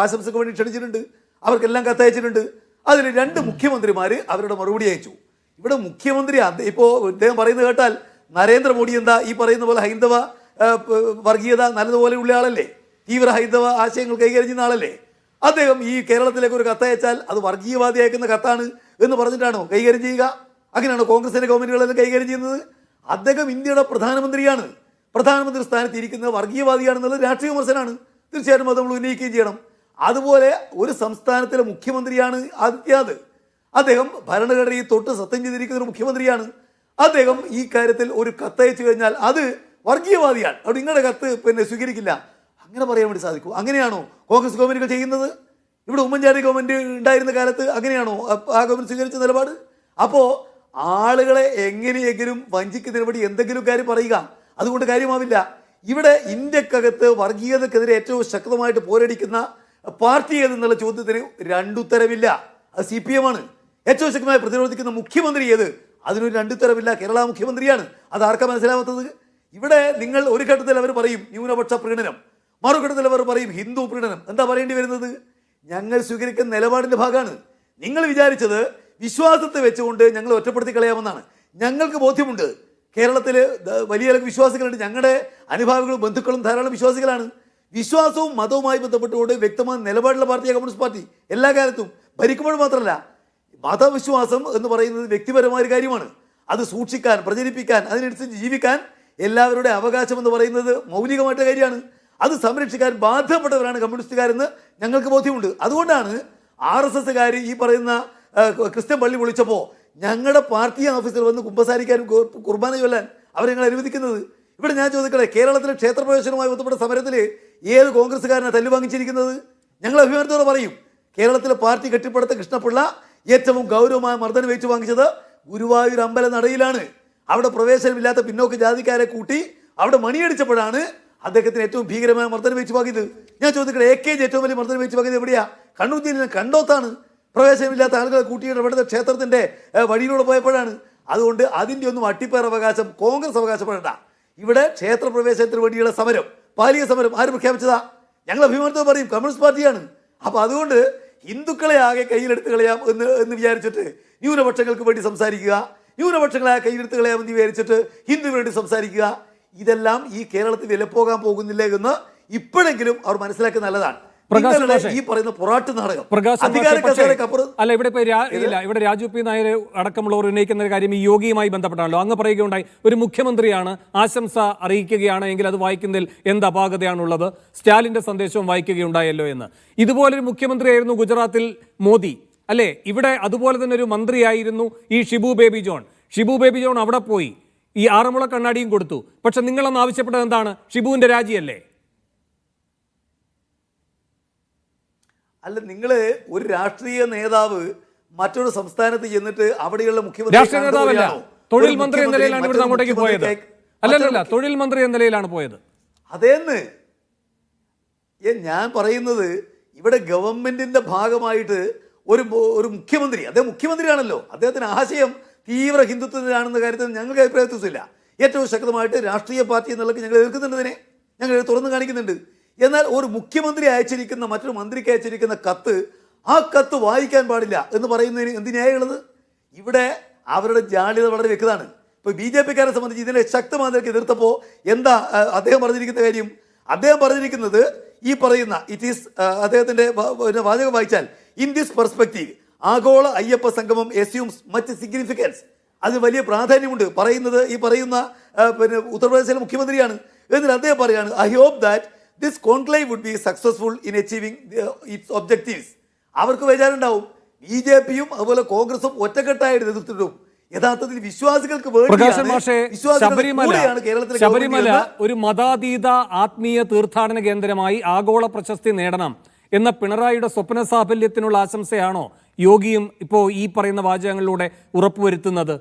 ആശംസയ്ക്ക് വേണ്ടി ക്ഷണിച്ചിട്ടുണ്ട്. അവർക്കെല്ലാം കത്തയച്ചിട്ടുണ്ട്. അതിൽ 2 മുഖ്യമന്ത്രിമാർ അവരുടെ മറുപടി അയച്ചു. ഇവിടെ മുഖ്യമന്ത്രി ഇപ്പോൾ ഇദ്ദേഹം പറയുന്നത് കേട്ടാൽ നരേന്ദ്രമോദി എന്താ ഈ പറയുന്ന പോലെ ഹൈന്ദവ വർഗീയത നല്ലതുപോലെ ഉള്ള ആളല്ലേ, തീവ്ര ഹൈന്ദവ ആശയങ്ങൾ കൈകാര്യം ചെയ്യുന്ന ആളല്ലേ. അദ്ദേഹം ഈ കേരളത്തിലേക്ക് ഒരു കത്തയച്ചാൽ അത് വർഗീയവാദി അയക്കുന്ന കത്താണ് എന്ന് പറഞ്ഞിട്ടാണോ കൈകാര്യം ചെയ്യുക? അങ്ങനെയാണോ കോൺഗ്രസിൻ്റെ ഗവൺമെൻറ്റുകളെല്ലാം കൈകാര്യം ചെയ്യുന്നത്? അദ്ദേഹം ഇന്ത്യയുടെ പ്രധാനമന്ത്രിയാണ്. പ്രധാനമന്ത്രി സ്ഥാനത്ത് ഇരിക്കുന്നത് വർഗീയവാദിയാണെന്നുള്ളത് രാഷ്ട്രീയ വിമർശനമാണ്. തീർച്ചയായിട്ടും അത് നമ്മൾ ഉന്നയിക്കുകയും ചെയ്യണം. അതുപോലെ ഒരു സംസ്ഥാനത്തിലെ മുഖ്യമന്ത്രിയാണ് ആദിത്യനാഥ്. അദ്ദേഹം ഭരണഘടനയിൽ തൊട്ട് സത്യം ചെയ്തിരിക്കുന്ന ഒരു മുഖ്യമന്ത്രിയാണ്. അദ്ദേഹം ഈ കാര്യത്തിൽ ഒരു കത്തയച്ചു കഴിഞ്ഞാൽ അത് വർഗീയവാദിയാണ്, അവിടെ നിങ്ങളുടെ കത്ത് സ്വീകരിക്കില്ല അങ്ങനെ പറയാൻ വേണ്ടി സാധിക്കൂ? അങ്ങനെയാണോ കോൺഗ്രസ് ഗവൺമെൻറ്റുകൾ ചെയ്യുന്നത്? ഇവിടെ ഉമ്മൻചാണ്ടി ഗവൺമെൻറ് ഉണ്ടായിരുന്ന കാലത്ത് അങ്ങനെയാണോ ആ ഗവൺമെൻറ് സ്വീകരിച്ച നിലപാട്? അപ്പോൾ ആളുകളെ എങ്ങനെയെങ്കിലും വഞ്ചിക്കുന്നതിന് വേണ്ടി എന്തെങ്കിലും കാര്യം പറയുക, അതുകൊണ്ട് കാര്യമാവില്ല. ഇവിടെ ഇന്ത്യക്കകത്ത് വർഗീയതക്കെതിരെ ഏറ്റവും ശക്തമായിട്ട് പോരടിക്കുന്ന പാർട്ടി ഏതെന്നുള്ള ചോദ്യത്തിന് 2 ഉത്തരവില്ല. അത് CPM ആണ്. ഏറ്റവും ശക്തമായി പ്രതിരോധിക്കുന്ന മുഖ്യമന്ത്രി ഏത്? അതിനൊരു 2 ഉത്തരവില്ല. കേരള മുഖ്യമന്ത്രിയാണ്. അത് ആർക്കാ മനസ്സിലാവാത്തത്? ഇവിടെ നിങ്ങൾ ഒരു ഘട്ടത്തിൽ അവർ പറയും ന്യൂനപക്ഷ പ്രീണനം, മറുഘട്ടത്തിൽ അവർ പറയും ഹിന്ദു പ്രീണനം. എന്താ പറയേണ്ടി വരുന്നത്? ഞങ്ങൾ സ്വീകരിക്കുന്ന നിലപാടിൻ്റെ ഭാഗമാണ്. നിങ്ങൾ വിചാരിച്ചത് വിശ്വാസത്തെ വെച്ചുകൊണ്ട് ഞങ്ങൾ ഒറ്റപ്പെടുത്തി കളയാമെന്നാണ്. ഞങ്ങൾക്ക് ബോധ്യമുണ്ട് കേരളത്തിൽ വലിയ വിശ്വാസികളുണ്ട്. ഞങ്ങളുടെ അനുഭാവികളും ബന്ധുക്കളും ധാരാളം വിശ്വാസികളാണ്. വിശ്വാസവും മതവുമായി ബന്ധപ്പെട്ടുകൊണ്ട് വ്യക്തമായ നിലപാടുള്ള പാർട്ടിയാണ് കമ്മ്യൂണിസ്റ്റ് പാർട്ടി. എല്ലാ കാലത്തും ഭരിക്കുമ്പോൾ മാത്രമല്ല. മതവിശ്വാസം എന്ന് പറയുന്നത് വ്യക്തിപരമായ ഒരു കാര്യമാണ്. അത് സൂക്ഷിക്കാൻ, പ്രചരിപ്പിക്കാൻ, അതിനനുസരിച്ച് ജീവിക്കാൻ എല്ലാവരുടെ അവകാശം എന്ന് പറയുന്നത് മൗലികമായിട്ട് കാര്യമാണ്. അത് സംരക്ഷിക്കാൻ ബാധ്യപ്പെട്ടവരാണ് കമ്മ്യൂണിസ്റ്റുകാരെന്ന് ഞങ്ങൾക്ക് ബോധ്യമുണ്ട്. അതുകൊണ്ടാണ് RSSകാർ ഈ പറയുന്ന ക്രിസ്ത്യൻ പള്ളി പൊളിച്ചപ്പോൾ ഞങ്ങളുടെ പാർട്ടി ഓഫീസിൽ വന്ന് കുമ്പസാരിക്കാനും കുർബാന ചൊല്ലാൻ അവരെ ഞങ്ങൾ അനുവദിക്കുന്നത്. ഇവിടെ ഞാൻ ചോദിക്കട്ടെ, കേരളത്തിലെ ക്ഷേത്രപ്രവേശനവുമായി ബന്ധപ്പെട്ട സമരത്തിൽ ഏത് കോൺഗ്രസ്സുകാരനാണ് തല്ലു വാങ്ങിച്ചിരിക്കുന്നത്? ഞങ്ങൾ അഭിമാനത്തോടെ പറയും കേരളത്തിലെ പാർട്ടി കെട്ടിപ്പടുത്ത കൃഷ്ണപിള്ള ഏറ്റവും ഗൗരവമായ മർദ്ദനം വെച്ച് വാങ്ങിച്ചത് ഗുരുവായൂർ അമ്പല നടയിലാണ്. അവിടെ പ്രവേശനമില്ലാത്ത പിന്നോക്ക ജാതിക്കാരെ കൂട്ടി അവിടെ മണിയടിച്ചപ്പോഴാണ് അദ്ദേഹത്തിന് ഏറ്റവും ഭീകരമായ മർദ്ദനം വെച്ച് വാങ്ങിയത്. ഞാൻ ചോദിക്കട്ടെ, AKG ഏറ്റവും വലിയ മർദ്ദനം വെച്ച് വാങ്ങിയത് എവിടെയാ? കണ്ണൂർ ജില്ലയിലെ കണ്ടോത്താണ്. പ്രവേശനമില്ലാത്ത ആളുകളെ കൂട്ടിയിട്ട് ഇവിടുത്തെ ക്ഷേത്രത്തിൻ്റെ വഴിയിലൂടെ പോയപ്പോഴാണ്. അതുകൊണ്ട് അതിൻ്റെ ഒന്നും അട്ടിപ്പേർ അവകാശം കോൺഗ്രസ് അവകാശപ്പെടേണ്ട. ഇവിടെ ക്ഷേത്രപ്രവേശനത്തിന് വേണ്ടിയുള്ള സമരം, പാലിയ സമരം ആര് പ്രഖ്യാപിച്ചതാ? ഞങ്ങൾ അഭിമാനത്തോടെ പറയും കമ്മ്യൂണിസ്റ്റ് പാർട്ടിയാണ്. അപ്പോൾ അതുകൊണ്ട് ഹിന്ദുക്കളെ ആകെ കയ്യിലെടുത്ത് കളയാം എന്ന് വിചാരിച്ചിട്ട് ന്യൂനപക്ഷങ്ങൾക്ക് വേണ്ടി സംസാരിക്കുക, ന്യൂനപക്ഷങ്ങളെ കയ്യിലെടുത്ത് കളയാമെന്ന് വിചാരിച്ചിട്ട് ഹിന്ദുവിന് വേണ്ടി സംസാരിക്കുക, ഇതെല്ലാം ഈ കേരളത്തിൽ വിലപ്പോകാൻ പോകുന്നില്ല എന്ന് ഇപ്പോഴെങ്കിലും അവർ മനസ്സിലാക്കുന്നത് നല്ലതാണ്. ഈ പറയുന്ന പൊറാട്ട് നാടകം അല്ല, ഇവിടെ രാജു പി നായർ അടക്കമുള്ളവർ ഉന്നയിക്കുന്ന കാര്യം ഈ യോഗിയുമായി ബന്ധപ്പെട്ടാണല്ലോ. അങ്ങ് പറയുകയുണ്ടായി ഒരു മുഖ്യമന്ത്രിയാണ് ആശംസ അറിയിക്കുകയാണ് എങ്കിൽ അത് വായിക്കുന്നതിൽ എന്ത് അപാകതയാണുള്ളത്? സ്റ്റാലിന്റെ സന്ദേശവും വായിക്കുകയുണ്ടായല്ലോ എന്ന്. ഇതുപോലൊരു മുഖ്യമന്ത്രിയായിരുന്നു ഗുജറാത്തിൽ മോദി അല്ലേ? ഇവിടെ അതുപോലെ തന്നെ ഒരു മന്ത്രിയായിരുന്നു ഈ Shibu baby John. Shibu baby John അവിടെ പോയി ഈ ആറന്മുള കണ്ണാടിയും കൊടുത്തു. പക്ഷെ നിങ്ങളൊന്ന് ആവശ്യപ്പെട്ടത് എന്താണ്? ഷിബുവിന്റെ രാജിയല്ലേ? അല്ല, നിങ്ങൾ ഒരു രാഷ്ട്രീയ നേതാവ് മറ്റൊരു സംസ്ഥാനത്ത് ചെന്നിട്ട് അവിടെയുള്ള മുഖ്യമന്ത്രി രാഷ്ട്രീയ നേതാവല്ല, തൊഴിൽ മന്ത്രി എന്ന നിലയിലാണ് ഇവിടെ അങ്ങോട്ടേക്ക് പോയത്. അല്ലല്ല, തൊഴിൽ മന്ത്രി എന്ന നിലയിലാണ് പോയത്. അതേന്ന് ഞാൻ പറയുന്നത്, ഇവിടെ ഗവൺമെന്റിന്റെ ഭാഗമായിട്ട് ഒരു മുഖ്യമന്ത്രി, അദ്ദേഹം മുഖ്യമന്ത്രിയാണല്ലോ, അദ്ദേഹത്തിന് ആശയം തീവ്ര ഹിന്ദുത്വത്തിനാണെന്ന കാര്യത്തിൽ ഞങ്ങൾക്ക് അഭിപ്രായ വ്യത്യാസമില്ല. ഏറ്റവും ശക്തമായിട്ട് രാഷ്ട്രീയ പാർട്ടി എന്നുള്ളത് ഞങ്ങൾ എതിർക്കുന്നുണ്ടതിനെ, ഞങ്ങൾ തുറന്നു കാണിക്കുന്നുണ്ട്. എന്നാൽ ഒരു മുഖ്യമന്ത്രി അയച്ചിരിക്കുന്ന മറ്റൊരു മന്ത്രിക്ക് അയച്ചിരിക്കുന്ന കത്ത്, ആ കത്ത് വായിക്കാൻ പാടില്ല എന്ന് പറയുന്നതിന് എന്ത് ന്യായമുള്ളത്? ഇവിടെ അവരുടെ ജാള്യത വളരെ വ്യക്തമാണ്. ഇപ്പോൾ BJPക്കാരെ സംബന്ധിച്ച് ഇതിനെ ശക്തമായി എതിർത്തപ്പോൾ എന്താ അദ്ദേഹം പറഞ്ഞിരിക്കുന്ന കാര്യം? അദ്ദേഹം പറഞ്ഞിരിക്കുന്നത് ഈ പറയുന്ന അദ്ദേഹത്തിൻ്റെ വാചകം വായിച്ചാൽ, ഇൻ ദിസ് പെർസ്പെക്റ്റീവ് ആഗോള അയ്യപ്പ സംഗമം എസ്യൂംസ് മച്ച് സിഗ്നിഫിക്കൻസ്. അത് വലിയ പ്രാധാന്യമുണ്ട്. പറയുന്നത് ഈ പറയുന്ന ഉത്തർപ്രദേശിലെ മുഖ്യമന്ത്രിയാണ്. എന്നിട്ട് അദ്ദേഹം പറയാണ്, I hope that this conclave would be successful in achieving its objectives. അവർക്ക് വിചാരമുണ്ടാവും BJPയും അതുപോലെ കോൺഗ്രസും ഒറ്റക്കെട്ടായിട്ട് എതിർത്തിട്ടും യഥാർത്ഥത്തിൽ വിശ്വാസികൾക്ക് പ്രകാശൻ മാഷെ, കേരളത്തിൽ ശബരിമല ഒരു മതാതീത ആത്മീയ തീർത്ഥാടന കേന്ദ്രമായി ആഗോള പ്രശസ്തി നേടണം എന്ന പിണറായിയുടെ സ്വപ്ന സാഫല്യത്തിനുള്ള ആശംസയാണോ യോഗിയും ഇപ്പോൾ ഈ പറയുന്ന വാചകങ്ങളിലൂടെ ഉറപ്പുവരുത്തുന്നത്?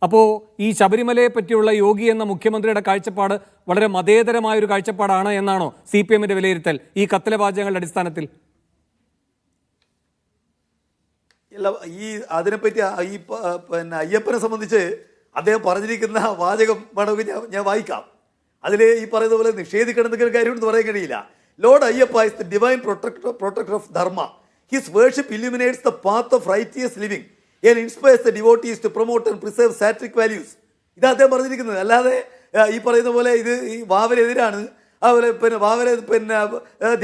അപ്പോൾ ഈ ശബരിമലയെ പറ്റിയുള്ള യോഗി എന്ന മുഖ്യമന്ത്രിയുടെ കാഴ്ചപ്പാട് വളരെ മതേതരമായ ഒരു കാഴ്ചപ്പാടാണ് എന്നാണോ CPM-ന്റെ വിലയിരുത്തൽ ഈ കത്തിലെ വാചകങ്ങളുടെ അടിസ്ഥാനത്തിൽ? ഈ അതിനെപ്പറ്റി പിന്നെ അയ്യപ്പനെ സംബന്ധിച്ച് അദ്ദേഹം പറഞ്ഞിരിക്കുന്ന വാചകം വേണമെങ്കിൽ ഞാൻ വായിക്കാം. അതിൽ ഈ പറയുന്ന പോലെ നിഷേധിക്കണമെന്നൊക്കെ കാര്യമൊന്നും പറയാൻ കഴിയില്ല. Lord Ayyappa is the divine protector of Dharma. His worship illuminates the path of righteous living and inspires the devotees to promote and preserve sattvic values. ഇത് അദ്ദേഹം പറഞ്ഞിരിക്കുന്നത്. അല്ലാതെ ഈ പറയുന്ന പോലെ ഇത് ഈ വാവരെതിരാണ്, അതുപോലെ പിന്നെ വാവരെ പിന്നെ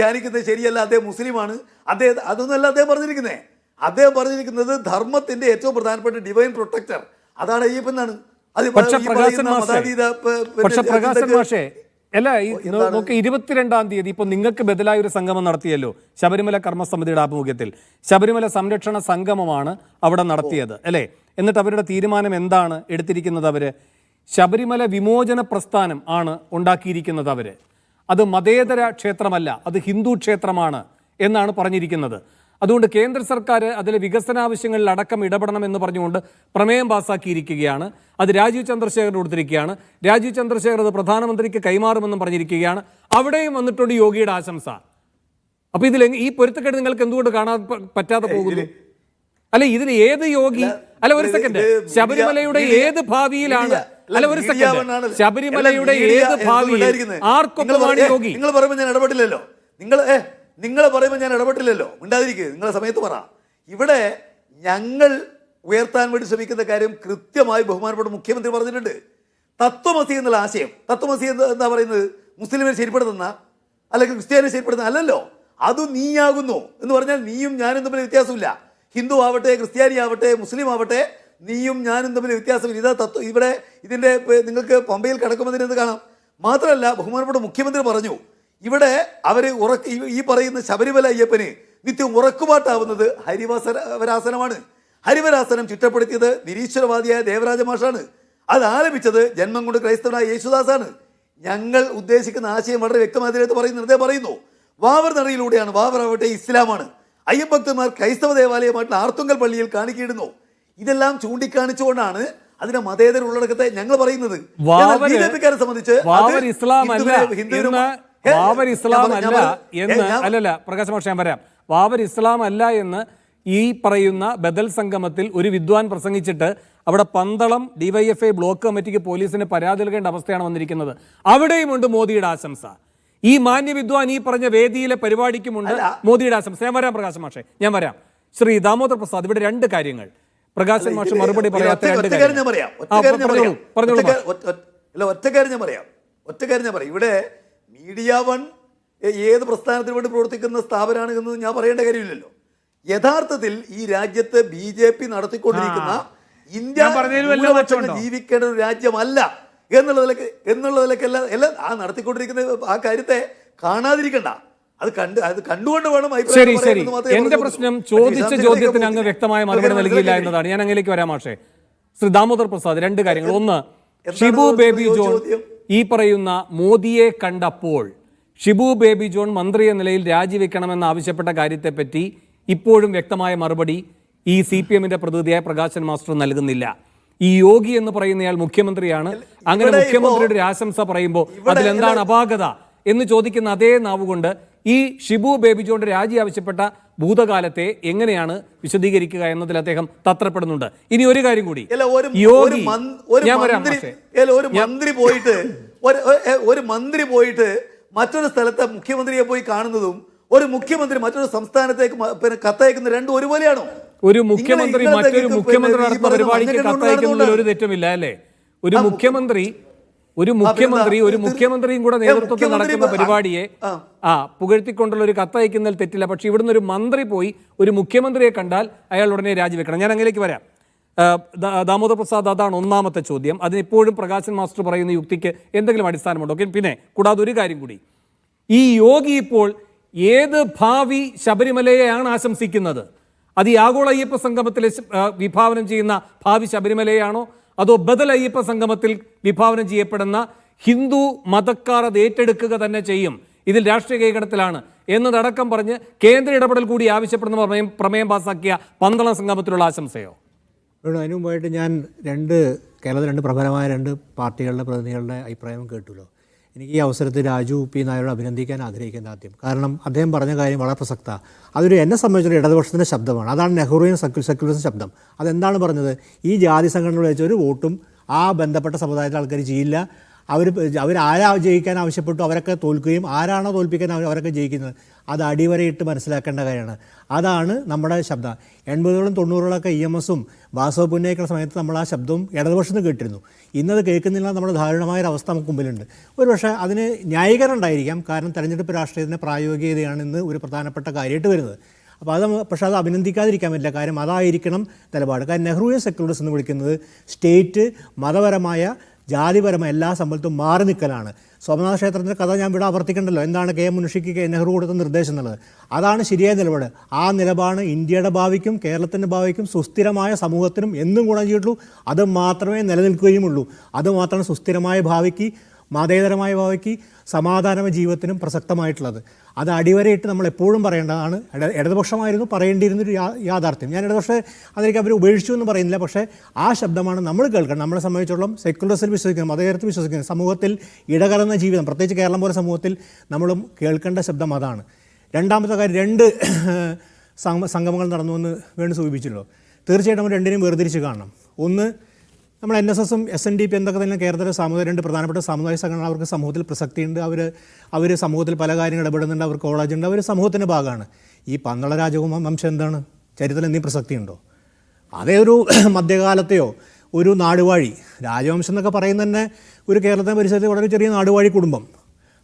ധ്യാനിക്കുന്നത് ശരിയല്ല, അദ്ദേഹം മുസ്ലിമാണ്, അതൊന്നുമല്ല അദ്ദേഹം പറഞ്ഞിരിക്കുന്നത്. അദ്ദേഹം പറഞ്ഞിരിക്കുന്നത് ധർമ്മത്തിന്റെ ഏറ്റവും പ്രധാനപ്പെട്ട ഡിവൈൻ പ്രൊട്ടക്ടർ അതാണ് അയ്യപ്പൻ എന്നാണ്. അല്ല, നോക്കി 22-ാം തീയതി ഇപ്പൊ നിങ്ങൾക്ക് ബദലായ ഒരു സംഗമം നടത്തിയല്ലോ ശബരിമല കർമ്മസമിതിയുടെ ആഭിമുഖ്യത്തിൽ. ശബരിമല സംരക്ഷണ സംഗമമാണ് അവിടെ നടത്തിയത് അല്ലേ? എന്നിട്ട് അവരുടെ തീരുമാനം എന്താണ് എടുത്തിരിക്കുന്നത്? അവര് ശബരിമല വിമോചന പ്രസ്ഥാനം ആണ് ഉണ്ടാക്കിയിരിക്കുന്നത്. അവര് അത് മതേതര ക്ഷേത്രമല്ല, അത് ഹിന്ദു ക്ഷേത്രമാണ് എന്നാണ് പറഞ്ഞിരിക്കുന്നത്. അതുകൊണ്ട് കേന്ദ്ര സർക്കാർ അതിലെ വികസനാവശ്യങ്ങളിൽ അടക്കം ഇടപെടണമെന്ന് പറഞ്ഞുകൊണ്ട് പ്രമേയം പാസ്സാക്കിയിരിക്കുകയാണ്. അത് രാജീവ് ചന്ദ്രശേഖർ കൊടുത്തിരിക്കുകയാണ്. രാജീവ് ചന്ദ്രശേഖർ അത് പ്രധാനമന്ത്രിക്ക് കൈമാറുമെന്നും പറഞ്ഞിരിക്കുകയാണ്. അവിടെയും വന്നിട്ടുണ്ട് യോഗിയുടെ ആശംസ. അപ്പൊ ഇതിൽ ഈ പൊരുത്തക്കേട് നിങ്ങൾക്ക് എന്തുകൊണ്ട് കാണാൻ പറ്റാതെ പോകുന്നു? അല്ല, ഇതിൽ ഏത് യോഗി? അല്ല, ഒരു സെക്കൻഡ്, ശബരിമലയുടെ ഏത് ഭാവിയിലാണ്? അല്ല, ഒരു സെക്കൻഡ്, ശബരിമലയുടെ ഏത് ഭാവിയിൽ ആർക്കൊക്കെയാണ് യോഗി? നിങ്ങൾ പറയുമ്പോൾ ഞാൻ ഇടപെട്ടില്ലല്ലോ. നിങ്ങൾ പറയുമ്പോൾ ഞാൻ ഇടപെട്ടില്ലല്ലോ. മിണ്ടാതിരിക്കുക, നിങ്ങളെ സമയത്ത് പറ. ഇവിടെ ഞങ്ങൾ ഉയർത്താൻ വേണ്ടി ശ്രമിക്കുന്ന കാര്യം കൃത്യമായി ബഹുമാനപ്പെട്ട മുഖ്യമന്ത്രി പറഞ്ഞിട്ടുണ്ട്. തത്വമസി എന്നുള്ള ആശയം, തത്വമസി എന്താ പറയുന്നത്? മുസ്ലിമിനെ ശരിപ്പെടുത്തുന്ന അല്ലെങ്കിൽ ക്രിസ്ത്യാനിയെ ശരിപ്പെടുത്തുന്ന അല്ലല്ലോ. അത് നീയാകുന്നു എന്ന് പറഞ്ഞാൽ നീയും ഞാനും തമ്മിൽ വ്യത്യാസമില്ല. ഹിന്ദു ആവട്ടെ, ക്രിസ്ത്യാനി ആവട്ടെ, മുസ്ലിം ആവട്ടെ, നീയും ഞാനും തമ്മിൽ വ്യത്യാസമില്ല. ഇതാ തത്വം. ഇവിടെ ഇതിൻ്റെ നിങ്ങൾക്ക് പമ്പയിൽ കിടക്കുമെന്ന് കാണാം. മാത്രമല്ല, ബഹുമാനപ്പെട്ട മുഖ്യമന്ത്രി പറഞ്ഞു ഇവിടെ അവർ ഈ പറയുന്ന ശബരിമല അയ്യപ്പന് നിത്യം ഉറക്കുപാട്ടാവുന്നത് ഹരിവരാസനമാണ്. ഹരിവരാസനം ചിട്ടപ്പെടുത്തിയത് നിരീശ്വരവാദിയായ ദേവരാജ മാഷാണ്. അത് ആലപിച്ചത് ജന്മം കൊണ്ട് ക്രൈസ്തവനായ യേശുദാസാണ്. ഞങ്ങൾ ഉദ്ദേശിക്കുന്ന ആശയം വളരെ വ്യക്തമായി പറയുന്നു. വാവർ നടയിലൂടെയാണ്. വാവർ ആവട്ടെ ഇസ്ലാമാണ്. അയ്യഭക്തന്മാർ ക്രൈസ്തവ ദേവാലയമായിട്ടുള്ള ആർത്തുങ്കൽ പള്ളിയിൽ കാണിക്കിടുന്നു. ഇതെല്ലാം ചൂണ്ടിക്കാണിച്ചുകൊണ്ടാണ് അതിന്റെ മതേതര ഉള്ളടക്കത്തെ ഞങ്ങൾ പറയുന്നത്. ബിജെപിക്കാരെ സംബന്ധിച്ച് വാവർ ഇസ്ലാം അല്ല എന്ന്, അല്ലല്ല പ്രകാശ് മാഷ്, ഞാൻ പറയാം, വാവർ ഇസ്ലാം അല്ല എന്ന് ഈ പറയുന്ന ബദൽ സംഗമത്തിൽ ഒരു വിദ്വാൻ പ്രസംഗിച്ചിട്ട് അവിടെ പന്തളം DYFI ബ്ലോക്ക് കമ്മിറ്റിക്ക് പോലീസിന് പരാതി നൽകേണ്ട അവസ്ഥയാണ് വന്നിരിക്കുന്നത്. അവിടെയുമുണ്ട് മോദിയുടെ ആശംസ. ഈ മാന്യ വിദ്വാൻ ഈ പറഞ്ഞ വേദിയിലെ പരിപാടിക്കുമുണ്ട് മോദിയുടെ ആശംസ. ഞാൻ വരാം പ്രകാശ് മാഷെ, ഞാൻ വരാം. ശ്രീ ദാമോദർ പ്രസാദ്, ഇവിടെ രണ്ട് കാര്യങ്ങൾ പ്രകാശൻ മാഷ് മറുപടി പറയാത്ത രണ്ട് കാര്യം ഒറ്റ കാര്യം ഞാൻ പറയാം. ഇവിടെ മീഡിയ വൺ ഏത് പ്രസ്ഥാനത്തിന് വേണ്ടി പ്രവർത്തിക്കുന്ന സ്ഥാപനമാണ് എന്ന് ഞാൻ പറയേണ്ട കാര്യമില്ലല്ലോ. യഥാർത്ഥത്തിൽ ഈ രാജ്യത്ത് BJP നടത്തിക്കൊണ്ടിരിക്കുന്ന ഇന്ത്യ ജീവിക്കേണ്ട ഒരു രാജ്യമല്ല എന്നുള്ളതിലേക്കല്ല ആ നടത്തിക്കൊണ്ടിരിക്കുന്ന ആ കാര്യത്തെ കാണാതിരിക്കണ്ട. അത് കണ്ടുകൊണ്ട് വേണം. ശരി ശരി, എന്റെ പ്രശ്നം ചോദിച്ച ചോദ്യത്തിന് അങ്ങ് വ്യക്തമായ മറുപടി നൽകിയില്ല എന്നതാണ്. ഞാൻ അങ്ങേലേക്ക് വരാം മാഷേ. ശ്രീ ദാമോദർ പ്രസാദ്, രണ്ട് കാര്യങ്ങൾ. ഒന്ന്, ഷിബു ബേബി ജോൺ ഈ പറയുന്ന മോദിയെ കണ്ടപ്പോൾ ഷിബു ബേബി ജോൺ മന്ത്രി എന്ന നിലയിൽ രാജിവെക്കണമെന്ന് ആവശ്യപ്പെട്ട കാര്യത്തെപ്പറ്റി ഇപ്പോഴും വ്യക്തമായ മറുപടി ഈ CPM-ന്റെ പ്രതിനിധിയായ പ്രകാശൻ മാസ്റ്റർ നൽകുന്നില്ല. ഈ യോഗി എന്ന് പറയുന്നയാൾ മുഖ്യമന്ത്രിയാണ്. അങ്ങനെ മുഖ്യമന്ത്രിയുടെ ഒരു ആശംസ പറയുമ്പോൾ അതിലെന്താണ് അപാകത എന്ന് ചോദിക്കുന്ന അതേ നാവുകൊണ്ട് ഈ ഷിബു ബേബി ജോണിന്റെ രാജി ആവശ്യപ്പെട്ട ഭൂതകാലത്തെ എങ്ങനെയാണ് വിശദീകരിക്കുക എന്നതിൽ അദ്ദേഹം തത്രപ്പെടുന്നുണ്ട്. ഇനി ഒരു കാര്യം കൂടി, ഒരു മന്ത്രി പോയിട്ട് മറ്റൊരു സ്ഥലത്തെ മുഖ്യമന്ത്രിയെ പോയി കാണുന്നതും ഒരു മുഖ്യമന്ത്രി മറ്റൊരു സംസ്ഥാനത്തേക്ക് കത്തയക്കുന്ന രണ്ടും ഒരുപോലെയാണോ? ഒരു മുഖ്യമന്ത്രി മറ്റൊരു മുഖ്യമന്ത്രി നടത്തുന്ന പരിപാടിക്ക് കത്തയക്കുന്നതിൽ ഒരു തെറ്റുമില്ല അല്ലേ? ഒരു മുഖ്യമന്ത്രിയും കൂടെ നേതൃത്വത്തിൽ നടക്കുന്ന പരിപാടിയെ പുകഴ്ത്തിക്കൊണ്ടുള്ള ഒരു കത്തയക്കുന്നതിൽ തെറ്റില്ല. പക്ഷെ ഇവിടുന്ന് ഒരു മന്ത്രി പോയി ഒരു മുഖ്യമന്ത്രിയെ കണ്ടാൽ അയാൾ ഉടനെ രാജിവെക്കണം. ഞാൻ അങ്ങനെയൊക്കെ വരാം. ദാമോദർ പ്രസാദ്, അതാണ് ഒന്നാമത്തെ ചോദ്യം. അതിനിപ്പോഴും പ്രകാശൻ മാസ്റ്റർ പറയുന്ന യുക്തിക്ക് എന്തെങ്കിലും അടിസ്ഥാനമുണ്ടോ? പിന്നെ കൂടാതെ ഒരു കാര്യം കൂടി, ഈ യോഗി ഇപ്പോൾ ഏത് ഭാവി ശബരിമലയെയാണ് ആശംസിക്കുന്നത്? അത് ഈ ആഗോള അയ്യപ്പ സംഗമത്തിൽ വിഭാവനം ചെയ്യുന്ന ഭാവി ശബരിമലയാണോ, അതോ ബദൽ അയ്യപ്പ സംഗമത്തിൽ വിഭാവനം ചെയ്യപ്പെടുന്ന ഹിന്ദു മതക്കാർ അത് ഏറ്റെടുക്കുക തന്നെ ചെയ്യും, ഇതിൽ രാഷ്ട്രീയ കൈകടത്തിലാണ് എന്നതടക്കം പറഞ്ഞ് കേന്ദ്ര ഇടപെടൽ കൂടി ആവശ്യപ്പെടുന്ന പ്രമേയം പാസാക്കിയ പന്തളം സംഗമത്തിലുള്ള ആശംസയോ? അതിനു മുമ്പായിട്ട് ഞാൻ കേരളത്തിലെ രണ്ട് പ്രബലമായ രണ്ട് പാർട്ടികളുടെ പ്രതിനിധികളുടെ അഭിപ്രായം കേട്ടുല്ലോ. എനിക്ക് ഈ അവസരത്തിൽ രാജു പി നായരോട് അഭിനന്ദിക്കാൻ ആഗ്രഹിക്കുന്ന ആദ്യം. കാരണം അദ്ദേഹം പറഞ്ഞ കാര്യം വളരെ പ്രസക്ത. അതൊരു എന്നെ സംബന്ധിച്ചൊരു ഇടതുപക്ഷത്തിൻ്റെ ശബ്ദമാണ്. അതാണ് നെഹ്റുവിയൻ സെക്യുലറിസം ശബ്ദം. അതെന്താണ് പറഞ്ഞത്? ഈ ജാതി സംഘടനകൾ വെച്ച ഒരു വോട്ടും ആ ബന്ധപ്പെട്ട സമുദായത്തിലെ ആൾക്കാർ ചെയ്യില്ല. അവർ ആരാ ജയിക്കാൻ ആവശ്യപ്പെട്ടു അവരൊക്കെ തോൽക്കുകയും ആരാണോ തോൽപ്പിക്കാൻ അവരൊക്കെ ജയിക്കുന്നത്. അത് അടിവരയിട്ട് മനസ്സിലാക്കേണ്ട കാര്യമാണ്. അതാണ് നമ്മുടെ ശബ്ദം. 80കളും 90കളൊക്കെ EMSഉം വാസവ പുന്നയ്ക്കുള്ള സമയത്ത് നമ്മൾ ആ ശബ്ദവും ഇടതുപക്ഷത്ത് കേട്ടിരുന്നു. ഇന്നത് കേൾക്കുന്നില്ല. നമ്മുടെ ദാരുണമായൊരവസ്ഥ നമുക്ക് മുമ്പിലുണ്ട്. ഒരു പക്ഷേ അതിന് ന്യായീകരണം ഉണ്ടായിരിക്കാം. കാരണം തെരഞ്ഞെടുപ്പ് രാഷ്ട്രീയത്തിൻ്റെ പ്രായോഗികതയാണ് ഇന്ന് ഒരു പ്രധാനപ്പെട്ട കാര്യമായിട്ട് വരുന്നത്. അപ്പോൾ പക്ഷേ അത് അഭിനന്ദിക്കാതിരിക്കാൻ പറ്റില്ല. കാര്യം അതായിരിക്കണം നിലപാട്. കാരണം നെഹ്റുവിയൻ സെക്യുലറിസം എന്ന് വിളിക്കുന്നത് സ്റ്റേറ്റ് മതപരമായ ജാതിപരമായ എല്ലാ സമ്പത്തും മാറി നിൽക്കലാണ്. സോമനാഥ ക്ഷേത്രത്തിൻ്റെ കഥ ഞാൻ ഇവിടെ ആവർത്തിക്കണ്ടല്ലോ. എന്താണ് മുൻഷിക്ക് നെഹ്റു കൊടുത്ത നിർദ്ദേശം എന്നുള്ളത്. അതാണ് ശരിയായ നിലപാട്. ആ നിലപാട് ഇന്ത്യയുടെ ഭാവിക്കും കേരളത്തിൻ്റെ ഭാവിക്കും സുസ്ഥിരമായ സമൂഹത്തിനും എന്നും ഗുണം ചെയ്തിട്ടുള്ളൂ. അത് മാത്രമേ നിലനിൽക്കുകയുമുള്ളൂ. അത് മാത്രമാണ് സുസ്ഥിരമായ ഭാവിക്ക്, മതേതരമായ ഭാവിക്ക്, സമാധാന ജീവിതത്തിനും പ്രസക്തമായിട്ടുള്ളത്. അത് അടിവരയിട്ട് നമ്മൾ എപ്പോഴും പറയേണ്ടതാണ്. ഇടതുപക്ഷമായിരുന്നു പറയേണ്ടിയിരുന്നൊരു യാഥാർത്ഥ്യം. ഞാൻ ഇടതുപക്ഷെ അതിലേക്ക് അവർ ഉപേക്ഷിച്ചു എന്ന് പറയുന്നില്ല. പക്ഷേ ആ ശബ്ദമാണ് നമ്മൾ കേൾക്കണം. നമ്മളെ സംബന്ധിച്ചിടത്തോളം സെക്യുലറിസത്തിൽ വിശ്വസിക്കുന്നത്, മതേതരത്തിൽ വിശ്വസിക്കുന്നത്, സമൂഹത്തിൽ ഇടകലർന്ന ജീവിതം, പ്രത്യേകിച്ച് കേരളം പോലെ സമൂഹത്തിൽ നമ്മളും കേൾക്കേണ്ട ശബ്ദം അതാണ്. രണ്ടാമത്തെ കാര്യം, 2 സംഗമങ്ങൾ നടന്നു എന്ന് വേണ്ടി സൂചിപ്പിച്ചല്ലോ. തീർച്ചയായിട്ടും നമ്മൾ രണ്ടിനെയും വേർതിരിച്ച് കാണണം. ഒന്ന്, നമ്മൾ NSSഉം SNDP എന്തൊക്കെ തന്നെ കേരളത്തിലെ രണ്ട് പ്രധാനപ്പെട്ട സാമുദായിക സംഘടന, അവർക്ക് സമൂഹത്തിൽ പ്രസക്തിയുണ്ട്. അവർ സമൂഹത്തിൽ പല കാര്യങ്ങൾ ഇടപെടുന്നുണ്ട്. അവർക്ക് കോളേജുണ്ട്. അവർ സമൂഹത്തിൻ്റെ ഭാഗമാണ്. ഈ പന്തള രാജവംശം എന്താണ്? ചരിത്രത്തിൽ എന്തെങ്കിലും പ്രസക്തിയുണ്ടോ? അതേ ഒരു മധ്യകാലത്തെയോ ഒരു നാടുവാഴി രാജവംശം എന്നൊക്കെ പറയുന്നത് തന്നെ ഒരു കേരളത്തിൻ്റെ പരിസരത്തിൽ വളരെ ചെറിയ നാടുവാഴി കുടുംബം.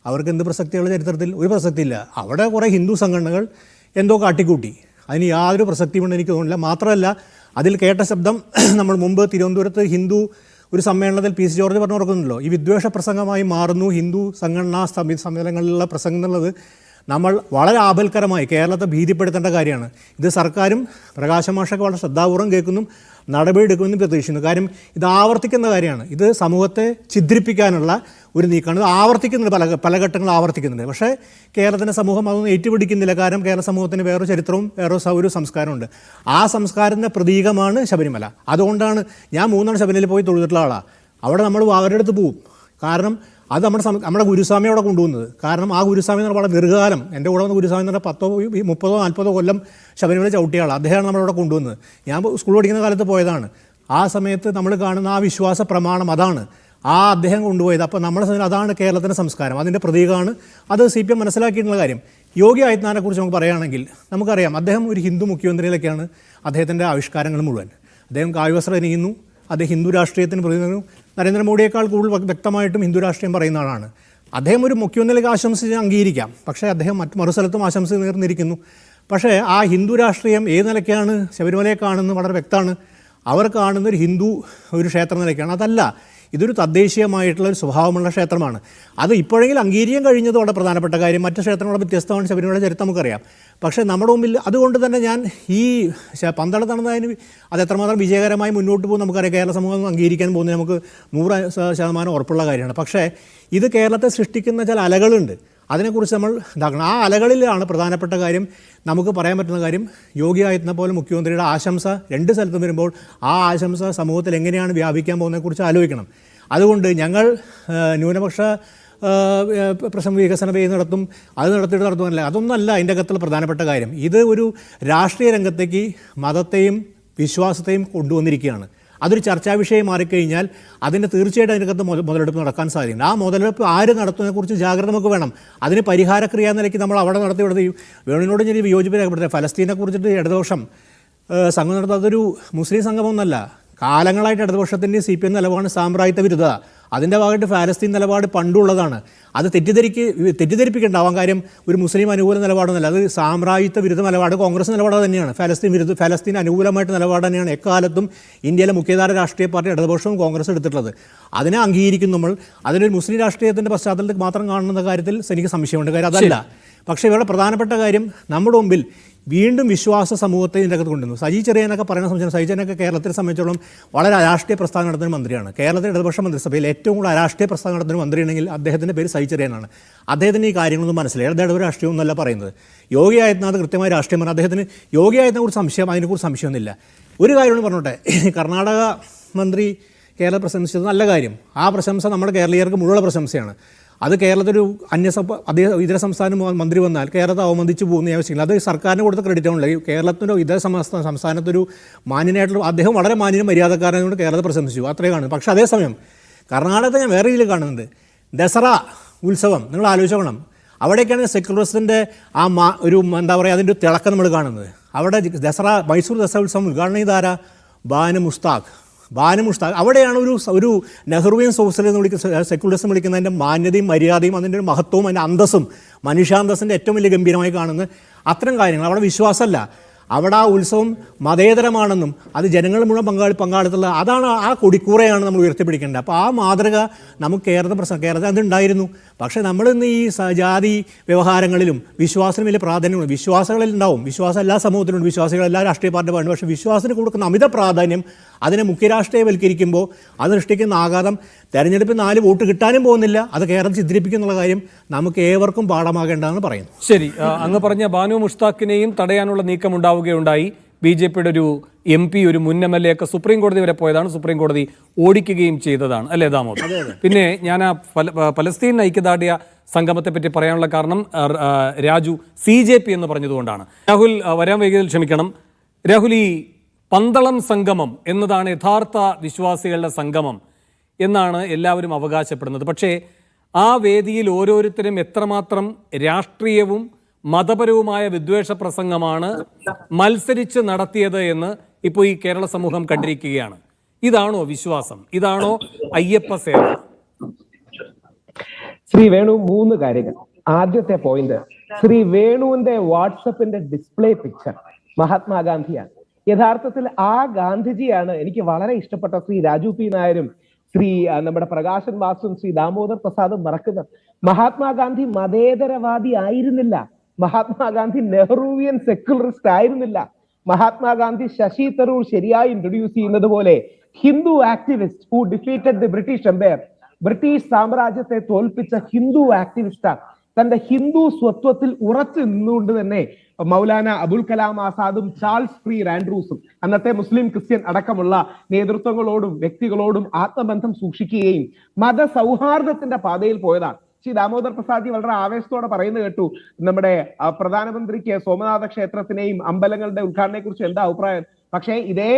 അവർക്ക് എന്ത് പ്രസക്തിയുള്ള ചരിത്രത്തിൽ? ഒരു പ്രസക്തിയില്ല. അവിടെ കുറേ ഹിന്ദു സംഘടനകൾ എന്തോ കാട്ടിക്കൂട്ടി. അതിന് യാതൊരു പ്രസക്തിയുണ്ടെന്ന് എനിക്ക് തോന്നുന്നില്ല. മാത്രമല്ല, അതിൽ കേട്ട ശബ്ദം നമ്മൾ മുമ്പ് തിരുവനന്തപുരത്ത് ഹിന്ദു ഒരു സമ്മേളനത്തിൽ PC ജോർജ് പറഞ്ഞു കൊടുക്കുന്നുണ്ടല്ലോ, ഈ വിദ്വേഷ പ്രസംഗമായി മാറുന്നു ഹിന്ദു സംഘടനാ സമ്മേളനങ്ങളിലുള്ള പ്രസംഗം എന്നുള്ളത് നമ്മൾ വളരെ ആപൽക്കരമായി കേരളത്തെ ഭീതിപ്പെടുത്തേണ്ട കാര്യമാണ്. ഇത് സർക്കാരും പ്രകാശ് മാഷൊക്കെ വളരെ ശ്രദ്ധാപൂർവ്വം കേൾക്കുന്നു, നടപടിയെടുക്കുമെന്ന് പ്രതീക്ഷിക്കുന്നു. കാര്യം ഇത് ആവർത്തിക്കുന്ന കാര്യമാണ്. ഇത് സമൂഹത്തെ ഛിദ്രിപ്പിക്കാനുള്ള ഒരു നീക്കമാണ്. ഇത് ആവർത്തിക്കുന്നുണ്ട്, പല ഘട്ടങ്ങൾ ആവർത്തിക്കുന്നുണ്ട്. പക്ഷേ കേരളത്തിൻ്റെ സമൂഹം അതൊന്നും ഏറ്റുപിടിക്കുന്നില്ല. കാരണം കേരള സമൂഹത്തിന് വേറൊരു ചരിത്രവും വേറൊരു സംസ്കാരമുണ്ട്. ആ സംസ്കാരത്തിൻ്റെ പ്രതീകമാണ് ശബരിമല. അതുകൊണ്ടാണ് ഞാൻ 3 ശബരിമലയിൽ പോയി തൊഴുതിട്ടുള്ള ആളാണ്. അവിടെ നമ്മൾ അവരുടെ അടുത്ത് പോവും. കാരണം അത് നമ്മുടെ ഗുരുസ്വാമി അവിടെ കൊണ്ടുപോകുന്നത്. കാരണം ആ ഗുരുസ്വാമി എന്ന് പറഞ്ഞാൽ ദീർഘകാലം എൻ്റെ കൂടെ വന്ന ഗുരുസ്വാമി എന്ന് പറഞ്ഞാൽ 10, 30, 40 കൊല്ലം ശബരിമല ചവിട്ടിയാളാണ്. അദ്ദേഹമാണ് നമ്മളവിടെ കൊണ്ടുവന്നത്. ഞാൻ സ്കൂൾ പഠിക്കുന്ന കാലത്ത് പോയതാണ്. ആ സമയത്ത് നമ്മൾ കാണുന്ന ആ വിശ്വാസ പ്രമാണം അതാണ്. അദ്ദേഹം കൊണ്ടുപോയത്. അപ്പോൾ നമ്മുടെ അതാണ് കേരളത്തിൻ്റെ സംസ്കാരം, അതിൻ്റെ പ്രതീകമാണ്. അത് CPM മനസ്സിലാക്കിയിട്ടുള്ള കാര്യം. യോഗി ആദിത്യനാഥിനെക്കുറിച്ച് നമുക്ക് പറയുകയാണെങ്കിൽ നമുക്കറിയാം, അദ്ദേഹം ഒരു ഹിന്ദു മുഖ്യമന്ത്രിയിലൊക്കെയാണ് അദ്ദേഹത്തിൻ്റെ ആവിഷ്കാരങ്ങൾ മുഴുവൻ. അദ്ദേഹം കാവ്യവസ്ത്രം അണിയുന്നു. അദ്ദേഹം ഹിന്ദു രാഷ്ട്രീയത്തിന് പ്രതിനിധിക്കുന്നു. നരേന്ദ്രമോദിയേക്കാൾ കൂടുതൽ വ്യക്തമായിട്ടും ഹിന്ദു രാഷ്ട്രീയം പറയുന്ന ആളാണ്. അദ്ദേഹം ഒരു മുഖ്യമന്ത്രിയിലേക്ക് ആശംസിച്ച് അംഗീകരിക്കാം. പക്ഷേ അദ്ദേഹം മറുസ്ഥലത്തും ആശംസ നേർന്നിരിക്കുന്നു. പക്ഷേ ആ ഹിന്ദു രാഷ്ട്രീയം ഏത് നിലയ്ക്കാണ് ശബരിമലയെ കാണുന്നത് വളരെ വ്യക്തമാണ്. അവർ കാണുന്ന ഒരു ഹിന്ദു ഒരു ക്ഷേത്ര നിലയ്ക്കാണ്. അതല്ല, ഇതൊരു തദ്ദേശീയമായിട്ടുള്ള ഒരു സ്വഭാവമുള്ള ക്ഷേത്രമാണ്. അത് ഇപ്പോഴെങ്കിലും അംഗീകരിക്കാൻ കഴിഞ്ഞത് വളരെ പ്രധാനപ്പെട്ട കാര്യം. മറ്റ് ക്ഷേത്രങ്ങളെ വ്യത്യസ്തമാണ് ശബരിമല ചരിത്രം നമുക്കറിയാം. പക്ഷേ നമ്മുടെ മുമ്പിൽ അതുകൊണ്ട് തന്നെ ഞാൻ ഈ പന്തളത്ത് നടന്നതിന് അത് എത്രമാത്രം വിജയകരമായി മുന്നോട്ട് പോകും നമുക്കറിയാം. കേരള സമൂഹം അംഗീകരിക്കാൻ പോകുന്നത് നമുക്ക് 100% ഉറപ്പുള്ള കാര്യമാണ്. പക്ഷേ ഇത് കേരളത്തെ സൃഷ്ടിക്കുന്ന ചില അലകളുണ്ട്. അതിനെക്കുറിച്ച് നമ്മൾ ഇതാക്കണം. ആ അലകളിലാണ് പ്രധാനപ്പെട്ട കാര്യം നമുക്ക് പറയാൻ പറ്റുന്ന കാര്യം, യോഗി ആദിത്യനാഥ് പോലെ മുഖ്യമന്ത്രിയുടെ ആശംസ 2 സ്ഥലത്തും വരുമ്പോൾ ആ ആശംസ സമൂഹത്തിൽ എങ്ങനെയാണ് വ്യാപിക്കാൻ പോകുന്നതിനെക്കുറിച്ച് ആലോചിക്കണം. അതുകൊണ്ട് ഞങ്ങൾ ന്യൂനപക്ഷ പ്രശ്നം വികസന പേ നടത്തും, അത് നടത്തുമല്ല, അതൊന്നല്ല അതിൻ്റെ അകത്തുള്ള പ്രധാനപ്പെട്ട കാര്യം. ഇത് ഒരു രാഷ്ട്രീയ രംഗത്തേക്ക് മതത്തെയും വിശ്വാസത്തെയും കൊണ്ടുവന്നിരിക്കുകയാണ്. അതൊരു ചർച്ചാ വിഷയം മാറിക്കഴിഞ്ഞാൽ അതിന് തീർച്ചയായിട്ടും അതിനകത്ത് മുതലെടുപ്പ് നടക്കാൻ സാധ്യതയുണ്ട്. ആ മുതലെടുപ്പ് ആര് നടത്തുന്നതിനെക്കുറിച്ച് ജാഗ്രത നമുക്ക് വേണം. അതിന് പരിഹാരക്രിയ നിലയ്ക്ക് നമ്മൾ അവിടെ നടത്തി വേണുവിനോട് ഞാൻ വിയോജിപ്പ് രേഖപ്പെടുത്തുക. ഫലസ്തീനെ കുറിച്ചിട്ട് ഇടതുപക്ഷം സംഘം നടത്തുന്നത് അതൊരു മുസ്ലിം സംഗമമൊന്നുമല്ല. കാലങ്ങളായിട്ട് ഇടതുപക്ഷത്തിൻ്റെ CPM നിലപാട് സാമ്രാജ്യത്വ വിരുദ്ധ. അതിൻ്റെ ഭാഗമായിട്ട് ഫലസ്തീൻ നിലപാട് പണ്ടുള്ളതാണ്. അത് തെറ്റിദ്ധരിപ്പിക്കേണ്ടാവാൻ കാര്യം ഒരു മുസ്ലിം അനുകൂല നിലപാടൊന്നുമല്ല. അത് സാമ്രാജ്യത്വ വിരുദ്ധ നിലപാട് കോൺഗ്രസ് നിലപാട് തന്നെയാണ്. ഫലസ്തീൻ അനുകൂലമായിട്ട് നിലപാട് തന്നെയാണ് എക്കാലത്തും ഇന്ത്യയിലെ മുഖ്യധാര രാഷ്ട്രീയ പാർട്ടി ഇടതുപക്ഷവും കോൺഗ്രസ് എടുത്തിട്ടുള്ളത്. അതിനെ അംഗീകരിക്കും നമ്മൾ. അതിനൊരു മുസ്ലിം രാഷ്ട്രീയത്തിൻ്റെ പശ്ചാത്തലത്തിൽ മാത്രം കാണുന്ന കാര്യത്തിൽ എനിക്ക് സംശയമുണ്ട്. കാര്യം അതല്ല. പക്ഷേ ഇവിടെ പ്രധാനപ്പെട്ട കാര്യം നമ്മുടെ മുമ്പിൽ വീണ്ടും വിശ്വാസ സമൂഹത്തെ ഇതിൻ്റെ അകത്ത് കൊണ്ടുവന്നു. സജി ചെറിയാനൊക്കെ പറയുന്ന സംബന്ധിച്ച് സജി ചെറിയാനൊക്കെ കേരളത്തെ സംബന്ധിച്ചോളം വളരെ അരാഷ്ട്രീയ പ്രസ്ഥാനം നടത്തുന്ന മന്ത്രിയാണ്. കേരളത്തിലെ ഇടതുപക്ഷ മന്ത്രിസഭയിൽ ഏറ്റവും കൂടുതൽ അരാഷ്ട്രീയ പ്രസ്ഥാനം നടത്തുന്ന മന്ത്രിയാണെങ്കിൽ അദ്ദേഹത്തിൻ്റെ പേര് സജി ചെറിയാനാണ്. അദ്ദേഹത്തിന് ഈ കാര്യങ്ങളൊന്നും മനസ്സിലായി. അദ്ദേഹം രാഷ്ട്രീയം ഒന്നല്ല പറയുന്നത്. യോഗി ആദിത്യനാഥ് കൃത്യമായ രാഷ്ട്രീയം പറഞ്ഞാൽ അദ്ദേഹത്തിന് യോഗി ആദിത്യനാഥ് സംശയം, അതിനെക്കുറിച്ച് സംശയമൊന്നുമില്ല. ഒരു കാര്യമാണ് പറഞ്ഞോട്ടെ, കർണാടക മന്ത്രി കേരള പ്രശംസിച്ചത് നല്ല കാര്യം. ആ പ്രശംസ നമ്മുടെ കേരളീയർക്ക് മുഴുവൻ പ്രശംസയാണ്. അത് കേരളത്തിലൊരു ഇതര സംസ്ഥാന മന്ത്രി വന്നാൽ കേരളത്തെ അവമതിച്ച് പോകുന്ന ആവശ്യമില്ല. അത് സർക്കാരിന് കൊടുത്ത ക്രെഡിറ്റ് ആണല്ലോ. കേരളത്തിൻ്റെ ഇതര സംസ്ഥാനത്തൊരു മാന്യനായിട്ടുള്ള അദ്ദേഹം വളരെ മാന്യനും മര്യാദക്കാരനോട് കേരളത്തെ പ്രശംസിച്ചു, അത്രേ കാണുന്നു. പക്ഷേ അതേസമയം കർണാടകത്തെ ഞാൻ വേറെ രീതിയിൽ കാണുന്നുണ്ട്. ദസറ ഉത്സവം നിങ്ങൾ ആലോചിക്കണം. അവിടേക്കാണ് സെക്യുലറിസത്തിൻ്റെ ഒരു എന്താ പറയുക, അതിൻ്റെ ഒരു തിളക്കം നമ്മൾ കാണുന്നത്. അവിടെ മൈസൂർ ദസറ ഉത്സവം ഉദ്ഘാടനം ചെയ്താരാ? ബാനു മുസ്താഖ്. അവിടെയാണ് ഒരു നെഹ്റുവിയൻ സോഷ്യലിസം വിളിക്കുന്ന സെക്യുലറിസം വിളിക്കുന്നതിൻ്റെ മാന്യതയും മര്യാദയും അതിൻ്റെ ഒരു മഹത്വവും അതിൻ്റെ അന്തസ്സും മനുഷ്യാന്തസ്സിൻ്റെ ഏറ്റവും വലിയ ഗംഭീരമായി കാണുന്നത് അത്തരം കാര്യങ്ങൾ. അവിടെ വിശ്വാസമല്ല, അവിടെ ആ ഉത്സവം മതേതരമാണെന്നും അത് ജനങ്ങൾ മുഴുവൻ പങ്കാളിത്തമുള്ള അതാണ്, ആ കൊടിക്കൂറയാണ് നമ്മൾ ഉയർത്തിപ്പിടിക്കേണ്ടത്. അപ്പോൾ ആ മാതൃക നമുക്ക് കേരളത്തിൽ അതുണ്ടായിരുന്നു. പക്ഷേ നമ്മളിന്ന് ഈ ജാതി വ്യവഹാരങ്ങളിലും വിശ്വാസത്തിന് വലിയ പ്രാധാന്യമുണ്ട്. വിശ്വാസങ്ങളിൽ ഉണ്ടാവും, വിശ്വാസം എല്ലാ സമൂഹത്തിലുണ്ട്, വിശ്വാസികൾ എല്ലാ രാഷ്ട്രീയ പാർട്ടികളുണ്ട്. പക്ഷേ വിശ്വാസത്തിന് കൊടുക്കുന്ന അമിത പ്രാധാന്യം അതിനെ മുഖ്യരാഷ്ട്രീയവൽക്കരിക്കുമ്പോൾ അത് സൃഷ്ടിക്കുന്ന ആഘാതം തെരഞ്ഞെടുപ്പിൽ 4 വോട്ട് കിട്ടാനും പോകുന്നില്ല. അത് കേരളം ചിത്രിപ്പിക്കുന്നുള്ള കാര്യം നമുക്ക് ഏവർക്കും പാഠമാകേണ്ടതെന്ന് പറയുന്നു. ശരി, അങ്ങ് പറഞ്ഞ ബാനു മുഷ്താഖിനെയും തടയാനുള്ള നീക്കം ഉണ്ടാവുകയുണ്ടായി. BJPയുടെ ഒരു MP, ഒരു മുൻ MLA ഒക്കെ സുപ്രീം കോടതി വരെ പോയതാണ്. സുപ്രീം കോടതി ഓടിക്കുകയും ചെയ്തതാണ്, അല്ലേ ദാമോദർ? പിന്നെ ഞാൻ ആ പലസ്തീൻ ഐക്യദാർഢ്യ സംഗമത്തെ പറ്റി പറയാനുള്ള കാരണം രാജു CJP എന്ന് പറഞ്ഞതുകൊണ്ടാണ്. രാഹുൽ വരാൻ വൈകിയതിൽ ക്ഷമിക്കണം. രാഹുൽ, ഈ പന്തളം സംഗമം എന്നതാണ് യഥാർത്ഥ വിശ്വാസികളുടെ സംഗമം എന്നാണ് എല്ലാവരും അവകാശപ്പെടുന്നത്. പക്ഷേ ആ വേദിയിൽ ഓരോരുത്തരും എത്രമാത്രം രാഷ്ട്രീയവും മതപരവുമായ വിദ്വേഷ പ്രസംഗമാണ് മത്സരിച്ച് നടത്തിയത് എന്ന് ഇപ്പോൾ ഈ കേരള സമൂഹം കണ്ടിരിക്കുകയാണ്. ഇതാണോ വിശ്വാസം? ഇതാണോ അയ്യപ്പ സേവ? ശ്രീ വേണു, 3 കാര്യങ്ങൾ. ആദ്യത്തെ പോയിന്റ്, ശ്രീ വേണുവിന്റെ വാട്സപ്പിന്റെ ഡിസ്പ്ലേ പിക്ചർ മഹാത്മാഗാന്ധിയാണ്. യഥാർത്ഥത്തിൽ ആ ഗാന്ധിജിയാണ് എനിക്ക് വളരെ ഇഷ്ടപ്പെട്ട ശ്രീ രാജു പി നായരും ശ്രീ നമ്മുടെ പ്രകാശൻ വാസും ശ്രീ ദാമോദർ പ്രസാദും മറക്കുന്നത്. മഹാത്മാഗാന്ധി മതേതരവാദി ആയിരുന്നില്ല. മഹാത്മാഗാന്ധി നെഹ്റുവിയൻ സെക്യുലറിസ്റ്റ് ആയിരുന്നില്ല. മഹാത്മാഗാന്ധി ശശി തരൂർ ശരിയായി ഇൻട്രൊഡ്യൂസ് ചെയ്യുന്നത് പോലെ Hindu activist who defeated the British empire, British സാമ്രാജ്യത്തെ തോൽപ്പിച്ച ഹിന്ദു ആക്ടിവിസ്റ്റാണ്. തന്റെ ഹിന്ദു സ്വത്വത്തിൽ ഉറച്ചു നിന്നുകൊണ്ട് തന്നെ മൗലാന അബുൽ കലാം ആസാദും ചാൾസ് ഫ്രീ ആൻഡ്രൂസും അന്നത്തെ മുസ്ലിം ക്രിസ്ത്യൻ അടക്കമുള്ള നേതൃത്വങ്ങളോടും വ്യക്തികളോടും ആത്മബന്ധം സൂക്ഷിക്കുകയും മതസൗഹാർദ്ദത്തിന്റെ പാതയിൽ പോയതാണ്. ശ്രീ ദാമോദർ പ്രസാദ് വളരെ ആവേശത്തോടെ പറയുന്നത് കേട്ടു, നമ്മുടെ പ്രധാനമന്ത്രിക്ക് സോമനാഥ ക്ഷേത്രത്തിനെയും അമ്പലങ്ങളുടെ ഉദ്ഘാടനത്തെ കുറിച്ച് എന്താ അഭിപ്രായം? പക്ഷേ ഇതേ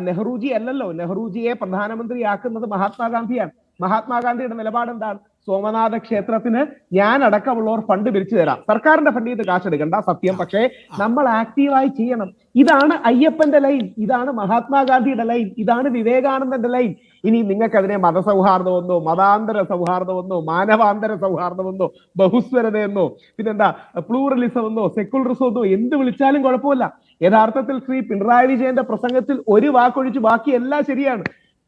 നെഹ്റുജി അല്ലല്ലോ, നെഹ്റുജിയെ പ്രധാനമന്ത്രിയാക്കുന്നത് മഹാത്മാഗാന്ധിയാണ്. മഹാത്മാഗാന്ധിയുടെ നിലപാട് എന്താണ്? സോമനാഥ ക്ഷേത്രത്തിന് ഞാൻ അടക്കമുള്ളവർ ഫണ്ട് പിരിച്ചു തരാം, സർക്കാരിന്റെ ഫണ്ട് ചെയ്ത് കാശെടുക്കണ്ട, സത്യം. പക്ഷേ നമ്മൾ ആക്റ്റീവായി ചെയ്യണം. ഇതാണ് അയ്യപ്പന്റെ ലൈൻ, ഇതാണ് മഹാത്മാഗാന്ധിയുടെ ലൈൻ, ഇതാണ് വിവേകാനന്ദന്റെ ലൈൻ. ഇനി നിങ്ങൾക്ക് അതിനെ മതസൗഹാർദ്ദമെന്നോ മതാന്തര സൗഹാർദ്ദമെന്നോ മാനവാന്തര സൗഹാർദ്ദമെന്നോ ബഹുസ്വരതയെന്നോ പിന്നെന്താ പ്ലൂറലിസം എന്നോ സെക്യുലറിസം എന്നോ എന്ത് വിളിച്ചാലും കുഴപ്പമില്ല. യഥാർത്ഥത്തിൽ ശ്രീ പിണറായി വിജയന്റെ പ്രസംഗത്തിൽ ഒരു വാക്കൊഴിച്ച് ബാക്കിയെല്ലാം ശരിയാണ്.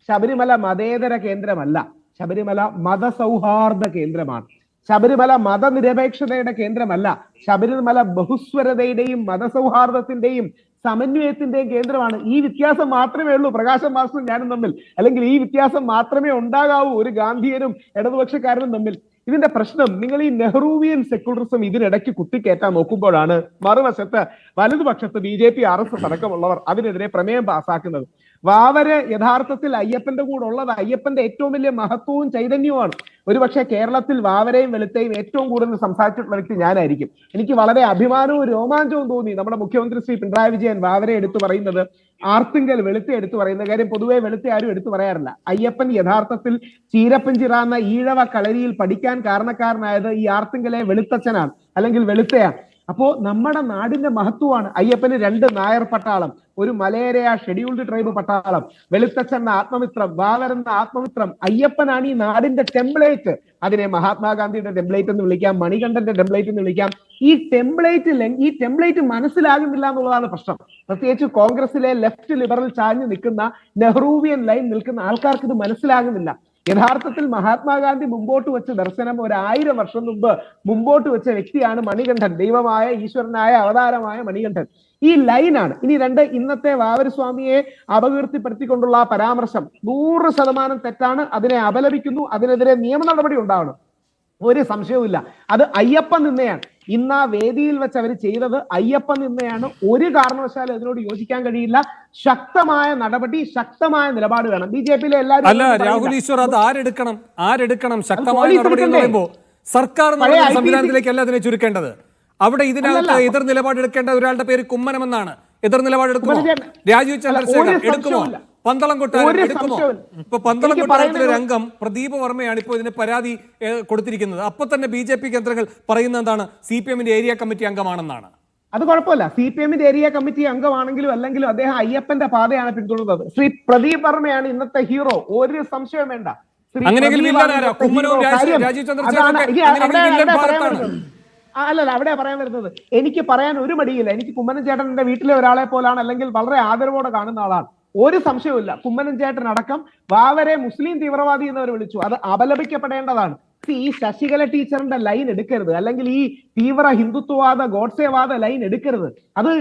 ശബരിമല മതേതര കേന്ദ്രമല്ല, ശബരിമല മതസൗഹാർദ്ദ കേന്ദ്രമാണ്. ശബരിമല മതനിരപേക്ഷതയുടെ കേന്ദ്രമല്ല, ശബരിമല ബഹുസ്വരതയുടെയും മതസൗഹാർദ്ദത്തിന്റെയും സമന്വയത്തിന്റെയും കേന്ദ്രമാണ്. ഈ വ്യത്യാസം മാത്രമേ ഉള്ളൂ പ്രകാശം മാസ്റ്ററും ഞാനും തമ്മിൽ, അല്ലെങ്കിൽ ഈ വ്യത്യാസം മാത്രമേ ഉണ്ടാകാവൂ ഒരു ഗാന്ധിയനും ഇടതുപക്ഷക്കാരനും തമ്മിൽ. ഇതിന്റെ പ്രശ്നം നിങ്ങൾ ഈ നെഹ്റുവിയൻ സെക്യുലറിസം ഇതിനിടയ്ക്ക് കുത്തിക്കയറ്റാൻ നോക്കുമ്പോഴാണ് മറുവശത്ത് വലതുപക്ഷത്ത് BJP RSS അടക്കമുള്ളവർ അതിനെതിരെ പ്രമേയം പാസ്സാക്കുന്നത്. വാവര് യഥാർത്ഥത്തിൽ അയ്യപ്പന്റെ കൂടെ ഉള്ളത് അയ്യപ്പന്റെ ഏറ്റവും വലിയ മഹത്വവും ചൈതന്യവുമാണ്. ഒരുപക്ഷെ കേരളത്തിൽ വാവരെയും വെളുത്തെയും ഏറ്റവും കൂടുതൽ സംസാരിച്ചിട്ടുള്ള വ്യക്തി ഞാനായിരിക്കും. എനിക്ക് വളരെ അഭിമാനവും രോമാഞ്ചവും തോന്നി നമ്മുടെ മുഖ്യമന്ത്രി ശ്രീ പിണറായി വിജയൻ വാവരെ എടുത്തു പറയുന്നത്, ആർത്തിങ്കൽ വെളുത്തെ എടുത്തു പറയുന്ന കാര്യം. പൊതുവെ വെളുത്തെ ആരും എടുത്തു പറയാറില്ല. അയ്യപ്പൻ യഥാർത്ഥത്തിൽ ചീരപ്പഞ്ചിറാന്ന ഈഴവ കളരിയിൽ പഠിക്കാൻ കാരണക്കാരനായത് ഈ ആർത്തിങ്കലെ വെളുത്തച്ഛനാണ്, അല്ലെങ്കിൽ വെളുത്തയാണ്. അപ്പോ നമ്മുടെ നാടിന്റെ മഹത്വമാണ്. അയ്യപ്പന് 2 നായർ പട്ടാളം, ഒരു മലയരയ ഷെഡ്യൂൾഡ് ട്രൈബ് പട്ടാളം, വെളുത്തച്ഛൻ ആത്മമിത്രം, വാവരെന്ന ആത്മമിത്രം. അയ്യപ്പനാണ് ഈ നാടിന്റെ ടെംപ്ലേറ്റ്. അതിനെ മഹാത്മാഗാന്ധിയുടെ ടെംപ്ലേറ്റ് എന്ന് വിളിക്കാം, മണികണ്ഠന്റെ ടെംപ്ലേറ്റ് എന്ന് വിളിക്കാം. ഈ ടെംപ്ലേറ്റ് മനസ്സിലാകുന്നില്ല എന്നുള്ളതാണ് പ്രശ്നം. പ്രത്യേകിച്ച് കോൺഗ്രസിലെ ലെഫ്റ്റ് ലിബറൽ ചാഞ്ഞ് നിൽക്കുന്ന നെഹ്റുവിയൻ ലൈൻ നിൽക്കുന്ന ആൾക്കാർക്ക് ഇത് മനസ്സിലാകുന്നില്ല. യഥാർത്ഥത്തിൽ മഹാത്മാഗാന്ധി മുമ്പോട്ട് വെച്ച ദർശനം 1000 വർഷം മുമ്പ് മുമ്പോട്ട് വെച്ച വ്യക്തിയാണ് മണികണ്ഠൻ, ദൈവമായ ഈശ്വരനായ അവതാരമായ മണികണ്ഠൻ. ഈ ലൈനാണ്. ഇനി രണ്ട്, ഇന്നത്തെ വാവരുസ്വാമിയെ അപകീർത്തിപ്പെടുത്തിക്കൊണ്ടുള്ള ആ പരാമർശം 100% തെറ്റാണ്. അതിനെ അപലപിക്കുന്നു. അതിനെതിരെ നിയമ നടപടി ഉണ്ടാവണം, ഒരു സംശയവുമില്ല. അത് അയ്യപ്പൻ നിന്നയാണ്. ഇന്ന് ആ വേദിയിൽ വെച്ച് അവർ ചെയ്തത് അയ്യപ്പൻ നിന്നയാണ്. ഒരു കാരണവശാലും അതിനോട് യോജിക്കാൻ കഴിയില്ല. ശക്തമായ നടപടി, ശക്തമായ നിലപാട് വേണം. ബി.ജെ.പിയിലെ എല്ലാവരും അല്ല രാഹുൽ ഈശ്വർ, അത് ആരെടുക്കണം ശക്തമായ നടപടി എന്ന് പറയുമ്പോൾ സർക്കാർ സംവിധാനത്തിലേക്കല്ല അതിനെ ചുരുക്കേണ്ടത്. അവിടെ ഇതിനകത്ത് എതിർ നിലപാടെടുക്കേണ്ട ഒരാളുടെ പേര് കുമ്മനമെന്നാണ്. എതിർ നിലപാടെടുക്കുമോ? രാജീവ് ചന്ദ്രശേഖർ എടുക്കുമോ? പന്തളം കൊട്ടാരം എടുക്കുമോ? ഇപ്പൊ പന്തളം കൊട്ടാരത്തിലെ ഒരു അംഗം പ്രദീപ് വർമ്മയാണ് ഇപ്പോൾ ഇതിന് പരാതി കൊടുത്തിരിക്കുന്നത്. അപ്പൊ തന്നെ ബി.ജെ.പി കേന്ദ്രങ്ങൾ പറയുന്നത് എന്താണ്? CPM-ന്റെ ഏരിയ കമ്മിറ്റി അംഗമാണെന്നാണ്. അത് കുഴപ്പമില്ല. CPM-ന്റെ ഏരിയ കമ്മിറ്റി അംഗമാണെങ്കിലും അല്ലെങ്കിലും അദ്ദേഹം അയ്യപ്പന്റെ പാതയാണ് പിന്തുടരുന്നത്. ശ്രീ പ്രദീപ് വർമ്മയാണ് ഇന്നത്തെ ഹീറോ, ഒരു സംശയം വേണ്ട. അങ്ങനെയെങ്കിൽ രാജീവ് ചന്ദ്രശേഖർ അല്ലല്ല, അവിടെ പറയാൻ വരുന്നത്. എനിക്ക് പറയാൻ ഒരു മടിയില്ല. എനിക്ക് കുമ്മനം ചേട്ടൻ എന്റെ വീട്ടിലെ ഒരാളെ പോലാണ്, അല്ലെങ്കിൽ വളരെ ആദരവോടെ കാണുന്ന ആളാണ്. ഒരു സംശയവുമില്ല. കുമ്മനം ചേട്ടൻ അടക്കം വാവരെ മുസ്ലിം തീവ്രവാദി എന്നവർ വിളിച്ചു. അത് അപലപിക്കപ്പെടേണ്ടതാണ്. ഈ ശശികല ടീച്ചറിന്റെ ലൈൻ എടുക്കരുത്, അല്ലെങ്കിൽ ഈ തീവ്ര ഹിന്ദുത്വവാദ ഗോഡ്സേവാദ ലൈൻ എടുക്കരുത്. അത്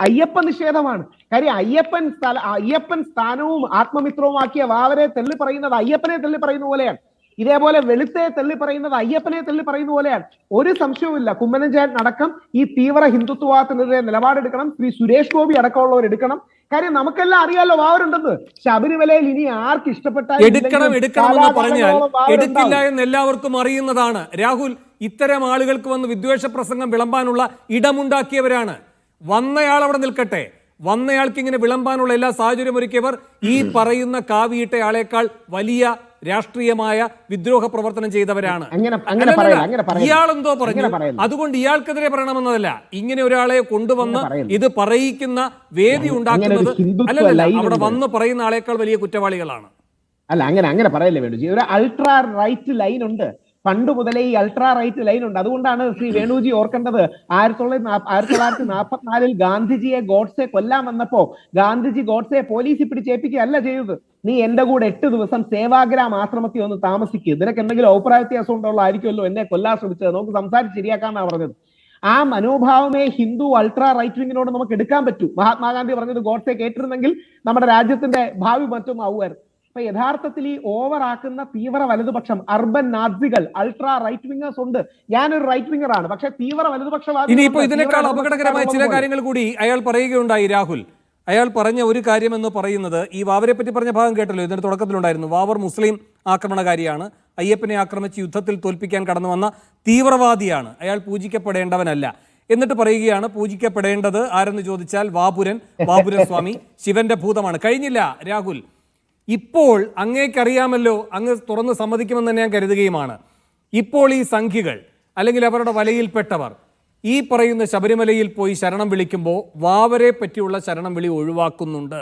അയ്യപ്പൻ നിഷേധമാണ്. കാര്യം അയ്യപ്പൻ സ്ഥാനവും ആത്മമിത്രവുമാക്കിയ വാവരെ തെള്ളി പറയുന്നത് അയ്യപ്പനെ തെള്ളി പറയുന്ന പോലെയാണ്. ഇതേപോലെ വെളുത്തെ തള്ളി പറയുന്നത് അയ്യപ്പനെ തള്ളി പറയുന്ന പോലെയാണ്. ഒരു സംശയവുമില്ല. കുമ്മനം ചേട്ടൻ അടക്കം ഈ തീവ്ര ഹിന്ദുത്വവാദത്തിനെതിരെ നിലപാടെടുക്കണം. ശ്രീ സുരേഷ് ഗോപി അടക്കമുള്ളവർ എടുക്കണം. കാര്യം നമുക്കെല്ലാം അറിയാലോ വാവരുണ്ടെന്ന്. ശബരിമലയിൽ ഇനി ആർക്ക് ഇഷ്ടപ്പെട്ടാൽ എടുക്കണമെന്ന് പറഞ്ഞാൽ എടുക്കില്ല എന്ന് എല്ലാവർക്കും അറിയുന്നതാണ്. രാഹുൽ, ഇത്തരം ആളുകൾക്ക് വന്ന് വിദ്വേഷ പ്രസംഗം വിളമ്പാനുള്ള ഇടമുണ്ടാക്കിയവരാണ്. വന്നയാൾ അവിടെ നിൽക്കട്ടെ. വന്നയാൾക്ക് ഇങ്ങനെ വിളമ്പാനുള്ള എല്ലാ സാഹചര്യം ഒരുക്കിയവർ ഈ പറയുന്ന കാവിയിട്ട ആളേക്കാൾ വലിയ രാഷ്ട്രീയമായ വിദ്രോഹ പ്രവർത്തനം ചെയ്തവരാണ്. ഇയാളെന്തോ പറഞ്ഞു, അതുകൊണ്ട് ഇയാൾക്കെതിരെ പറയണമെന്നതല്ല. ഇങ്ങനെ ഒരാളെ കൊണ്ടുവന്ന് ഇത് പറയിക്കുന്ന വേദി ഉണ്ടാക്കുന്നത് അല്ലല്ല, അവിടെ വന്ന് പറയുന്ന ആളേക്കാൾ വലിയ കുറ്റവാളികളാണ്. അല്ല, അങ്ങനെ പറയല്ലേ വേണുജി. ഒരു അൾട്രാ റൈറ്റ് ലൈൻ ഉണ്ട്. പണ്ട് മുതലേ ഈ അൾട്രാ റൈറ്റ് ലൈൻ ഉണ്ട്. അതുകൊണ്ടാണ് ശ്രീ വേണുജി ഓർക്കേണ്ടത്, 1944 ഗാന്ധിജിയെ ഗോഡ്സെ കൊല്ലാൻ വന്നപ്പോ ഗാന്ധിജി ഗോഡ്സെ പോലീസിൽ പിടിച്ചേൽപ്പിക്കുകയല്ല ചെയ്തത്. നീ എന്റെ കൂടെ 8 ദിവസം സേവാഗ്രാം ആശ്രമത്തിൽ ഒന്ന് താമസിക്കുക, നിനക്ക് എന്തെങ്കിലും അഭിപ്രായ വ്യത്യാസം ഉള്ളതായിരിക്കുമല്ലോ എന്നെ കൊല്ലാൻ ശ്രമിച്ചത്, നമുക്ക് സംസാരിച്ച് ശരിയാക്കാന്നാണ് പറഞ്ഞത്. ആ മനോഭാവമേ ഹിന്ദു അൾട്രാ റൈറ്റ് വിങ്ങിനോട് നമുക്ക് എടുക്കാൻ പറ്റൂ. മഹാത്മാഗാന്ധി പറഞ്ഞത് ഗോഡ്സെ കേട്ടിരുന്നെങ്കിൽ നമ്മുടെ രാജ്യത്തിന്റെ ഭാവി മറ്റൊന്നും ആവുമായിരുന്നു. അപ്പൊ യഥാർത്ഥത്തിൽ ഈ ഓവർ ആക്കുന്ന തീവ്ര വലതുപക്ഷം, അർബൻ നാസികൾ, അൾട്രാ റൈറ്റ് വിങ്ങേഴ്സ് ഉണ്ട്. ഞാനൊരു റൈറ്റ് വിങ്ങർ ആണ്, പക്ഷെ തീവ്ര വലതുപക്ഷവാദി. ഇനിയിപ്പോ ഇതിനേക്കാൾ അപകടകരമായ ചില കാര്യങ്ങൾ കൂടി അയാൾ പറയുകയുണ്ടായി. രാഹുൽ, അയാൾ പറഞ്ഞ ഒരു കാര്യം എന്ന് പറയുന്നത്, ഈ വാവരെ പറ്റി പറഞ്ഞ ഭാഗം കേട്ടല്ലോ, ഇതിന്റെ തുടക്കത്തിലുണ്ടായിരുന്നു. വാവർ മുസ്ലിം ആക്രമണകാരിയാണ്, അയ്യപ്പനെ ആക്രമിച്ച് യുദ്ധത്തിൽ തോൽപ്പിക്കാൻ കടന്നു വന്ന തീവ്രവാദിയാണ്, അയാൾ പൂജിക്കപ്പെടേണ്ടവനല്ല. എന്നിട്ട് പറയുകയാണ് പൂജിക്കപ്പെടേണ്ടത് ആരെന്ന് ചോദിച്ചാൽ വാപുരൻ സ്വാമി ശിവന്റെ ഭൂതമാണ്. കഴിഞ്ഞില്ല രാഹുൽ. ഇപ്പോൾ അങ്ങേക്കറിയാമല്ലോ, അങ്ങ് തുറന്ന് സമ്മതിക്കുമെന്ന് തന്നെ ഞാൻ കരുതുകയുമാണ്. ഇപ്പോൾ ഈ സംഘികൾ അല്ലെങ്കിൽ അവരുടെ വലയിൽപ്പെട്ടവർ ഈ പറയുന്ന ശബരിമലയിൽ പോയി ശരണം വിളിക്കുമ്പോൾ വാവരെ പറ്റിയുള്ള ശരണം വിളി ഒഴിവാക്കുന്നുണ്ട്,